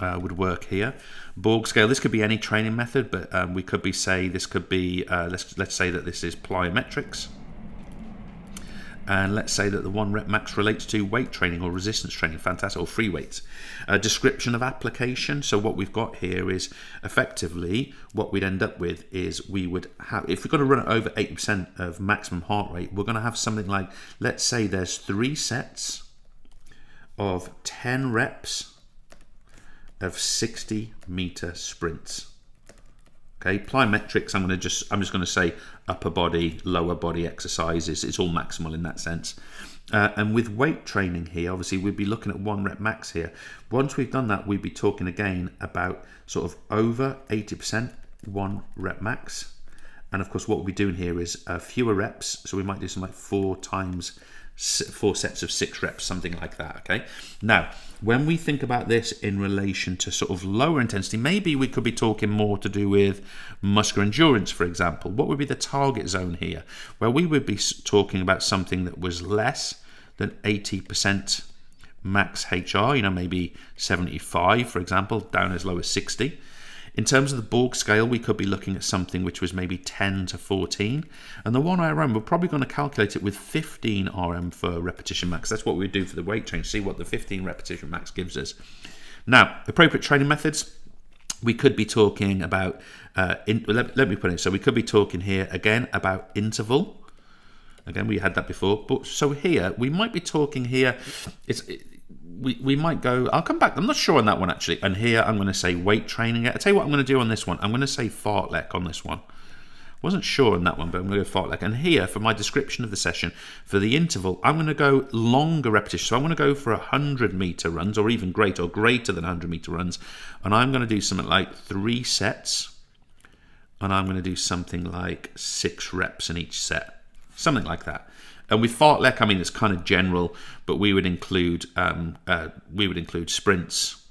Would work here. Borg scale, this could be any training method, but we could be let's say that this is plyometrics. And let's say that the 1 rep max relates to weight training or resistance training, fantastic, or free weights. Description of application. So what we've got here is effectively what we'd end up with is we would have, if we're going to run it over 80% of maximum heart rate, we're going to have something like, let's say there's 3 sets of 10 reps of 60-meter sprints. Okay, plyometrics, I'm just going to say upper body, lower body exercises. It's all maximal in that sense. And with weight training here, obviously we'd be looking at 1 rep max here. Once we've done that, we'd be talking again about sort of over 80%, 1 rep max. And of course, what we'll be doing here is fewer reps. So we might do something like 4 sets of 6 reps, something like that. Okay. Now, when we think about this in relation to sort of lower intensity, maybe we could be talking more to do with muscular endurance, for example. What would be the target zone here? Well, we would be talking about something that was less than 80% max HR, you know, maybe 75, for example, down as low as 60. In terms of the Borg scale, we could be looking at something which was maybe 10 to 14. And the 1 RM, we're probably going to calculate it with 15 RM for repetition max. That's what we do for the weight training, see what the 15 repetition max gives us. Now, appropriate training methods, we could be talking about, let me put it, so we could be talking here again about interval. Again, we had that before. But so here, we might be talking here, we might go, I'll come back, I'm not sure on that one actually. And here I'm going to say weight training. I'll tell you what I'm going to do on this one. I'm going to say Fartlek on this one. Wasn't sure on that one, but I'm going to go Fartlek. And here for my description of the session, for the interval, I'm going to go longer repetitions. So I'm going to go for 100-meter runs or even greater than 100-meter runs. And I'm going to do something like 3 sets. And I'm going to do something like 6 reps in each set. Something like that. And with Fartlek, I mean, it's kind of general, but we would include sprints,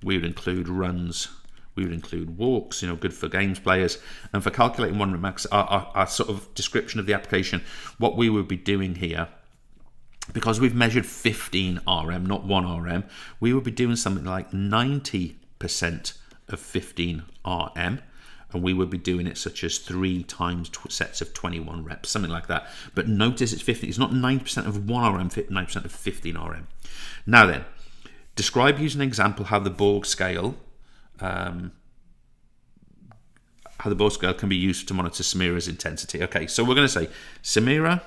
we would include runs, we would include walks, you know, good for games players. And for calculating 1 rep max, our sort of description of the application, what we would be doing here, because we've measured 15 RM, not 1 RM, we would be doing something like 90% of 15 RM. And we would be doing it such as 3 times sets of 21 reps, something like that. But notice it's 50. It's not 90% of 1 RM, 90% of 15 RM. Now then, describe using an example how the Borg scale, can be used to monitor Samira's intensity. Okay, so we're going to say Samira,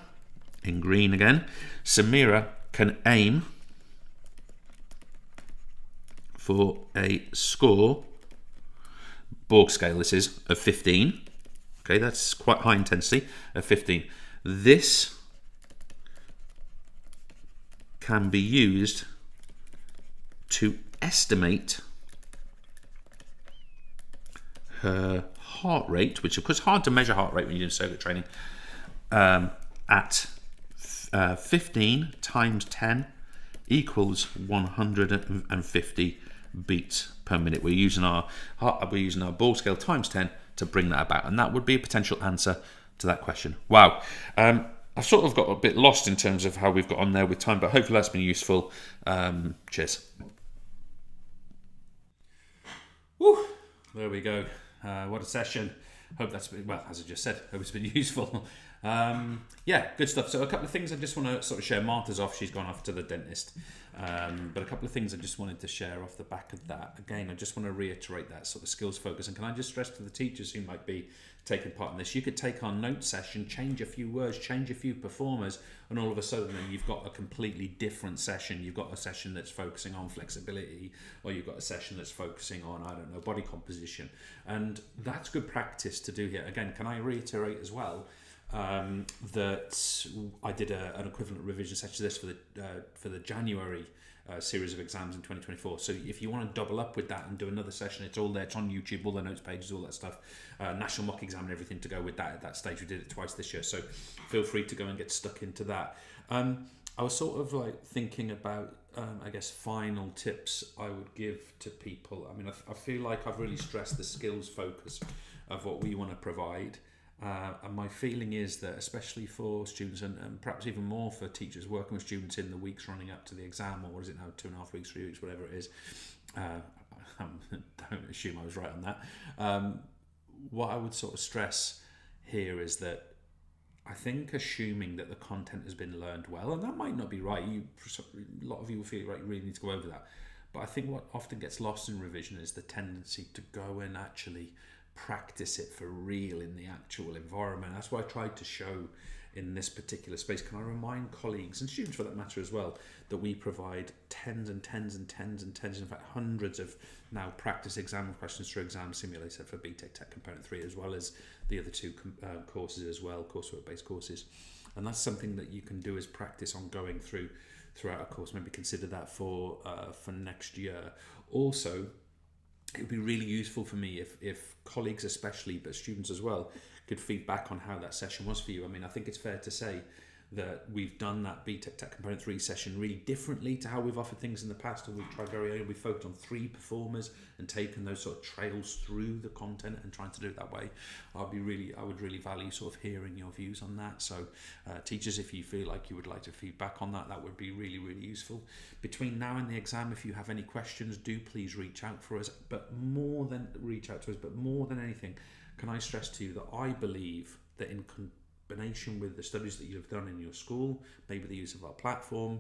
in green again, Samira can aim for a score, Borg scale this is, of 15. Okay, that's quite high intensity, of 15. This can be used to estimate her heart rate, which of course is hard to measure heart rate when you're doing circuit training, at 15 times 10 equals 150 beats per minute. We're using our ball scale times 10 to bring that about, and that would be a potential answer to that question. Wow. I've sort of got a bit lost in terms of how we've got on there with time, but hopefully that's been useful. Cheers. Woo. There we go. What a session. Hope that's been, well, as I just said, hope it's been useful. Yeah, good stuff. So a couple of things I just want to sort of share. Martha's off, she's gone off to the dentist. But a couple of things I just wanted to share off the back of that. Again, I just want to reiterate that sort of skills focus. And can I just stress to the teachers who might be taking part in this, you could take our note session, change a few words, change a few performers, and all of a sudden then you've got a completely different session. You've got a session that's focusing on flexibility, or you've got a session that's focusing on, I don't know, body composition. And that's good practice to do here. Again, can I reiterate as well, that I did an equivalent revision session to this for the January series of exams in 2024. So if you want to double up with that and do another session, it's all there. It's on YouTube, all the notes pages, all that stuff. National mock exam and everything to go with that at that stage. We did it twice this year, so feel free to go and get stuck into that. I was sort of like thinking about, I guess, final tips I would give to people. I mean, I feel like I've really stressed the skills focus of what we want to provide. And my feeling is that, especially for students, and perhaps even more for teachers working with students in the weeks running up to the exam, or what is it now, 2.5 weeks, 3 weeks, whatever it is, don't assume I was right on that. What I would sort of stress here is that I think assuming that the content has been learned well, and that might not be right, a lot of you will feel like you really need to go over that, but I think what often gets lost in revision is the tendency to go and actually practice it for real in the actual environment. That's what I tried to show in this particular space. Can I remind colleagues and students for that matter as well, that we provide tens and tens and tens and tens, in fact hundreds of now practice exam questions through Exam Simulator for BTEC Tech Component 3, as well as the other two courses as well, coursework based courses. And that's something that you can do as practice ongoing throughout a course. Maybe consider that for next year. Also, it would be really useful for me if colleagues especially, but students as well, could feed back on how that session was for you. I mean, I think it's fair to say that we've done that BTEC Tech Component 3 session really differently to how we've offered things in the past, and we've tried very early. We've focused on 3 performers and taken those sort of trails through the content and trying to do it that way. I would really value sort of hearing your views on that. So teachers, if you feel like you would like to feedback on that, that would be really, really useful. Between now and the exam, if you have any questions, do please reach out to us. But more than anything, can I stress to you that I believe that in combination with the studies that you've done in your school, maybe the use of our platform,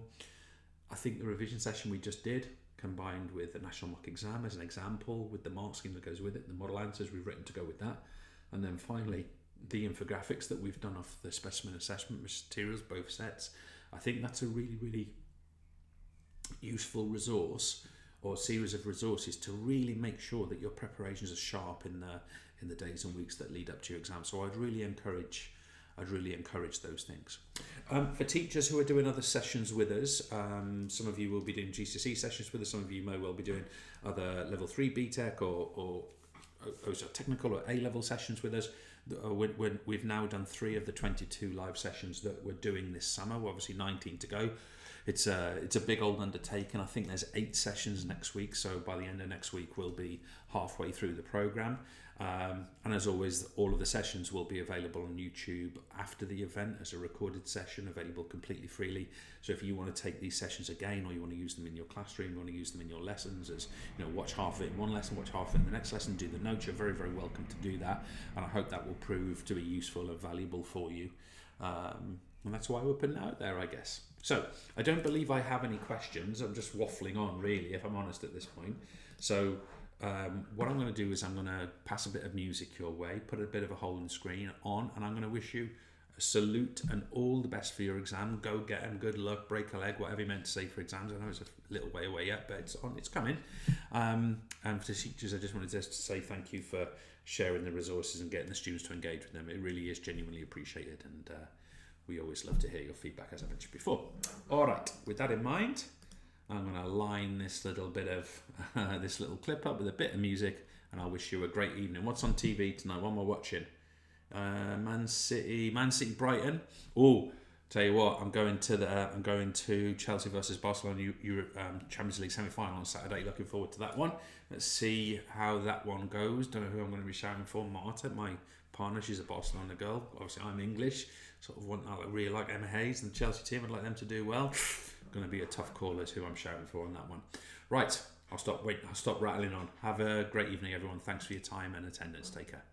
I think the revision session we just did, combined with the national mock exam as an example, with the mark scheme that goes with it, the model answers we've written to go with that, and then finally the infographics that we've done off the specimen assessment materials, both sets, I think that's a really, really useful resource or series of resources to really make sure that your preparations are sharp in the days and weeks that lead up to your exam. So I'd really encourage those things. For teachers who are doing other sessions with us, some of you will be doing GCSE sessions with us, some of you may well be doing other level 3 BTEC or technical or A-level sessions with us. We've now done 3 of the 22 live sessions that we're doing this summer. We're obviously 19 to go. It's a big old undertaking. I think there's 8 sessions next week, so by the end of next week we'll be halfway through the programme. And as always, all of the sessions will be available on YouTube after the event as a recorded session, available completely freely. So if you want to take these sessions again, or you want to use them in your classroom, you want to use them in your lessons, as watch half of it in one lesson, watch half of it in the next lesson, do the notes, you're very, very welcome to do that. And I hope that will prove to be useful and valuable for you. And that's why we're putting it out there, I guess. So I don't believe I have any questions. I'm just waffling on, really, if I'm honest at this point. So what I'm going to do is I'm going to pass a bit of music your way, put a bit of a hole in the screen on, and I'm going to wish you a salute and all the best for your exam. Go get them, good luck, break a leg, whatever you meant to say for exams. I know it's a little way away yet, but it's coming. And for the teachers, I just wanted to say thank you for sharing the resources and getting the students to engage with them. It really is genuinely appreciated, and we always love to hear your feedback, as I mentioned before. All right, with that in mind, I'm going to line this little bit of this little clip up with a bit of music, and I'll wish you a great evening. What's on TV tonight? What am I watching? Man City, Brighton. Oh, Tell you what, I'm going to Chelsea versus Barcelona Champions League semi-final on Saturday. Looking forward to that one. Let's see how that one goes. Don't know who I'm going to be shouting for. Marta, my partner, she's a Barcelona girl. Obviously, I'm English. Sort of really like Emma Hayes and the Chelsea team. I'd like them to do well. Going to be a tough call as who I'm shouting for on that one. Right, I'll stop rattling on. Have a great evening, everyone. Thanks for your time and attendance. Take care.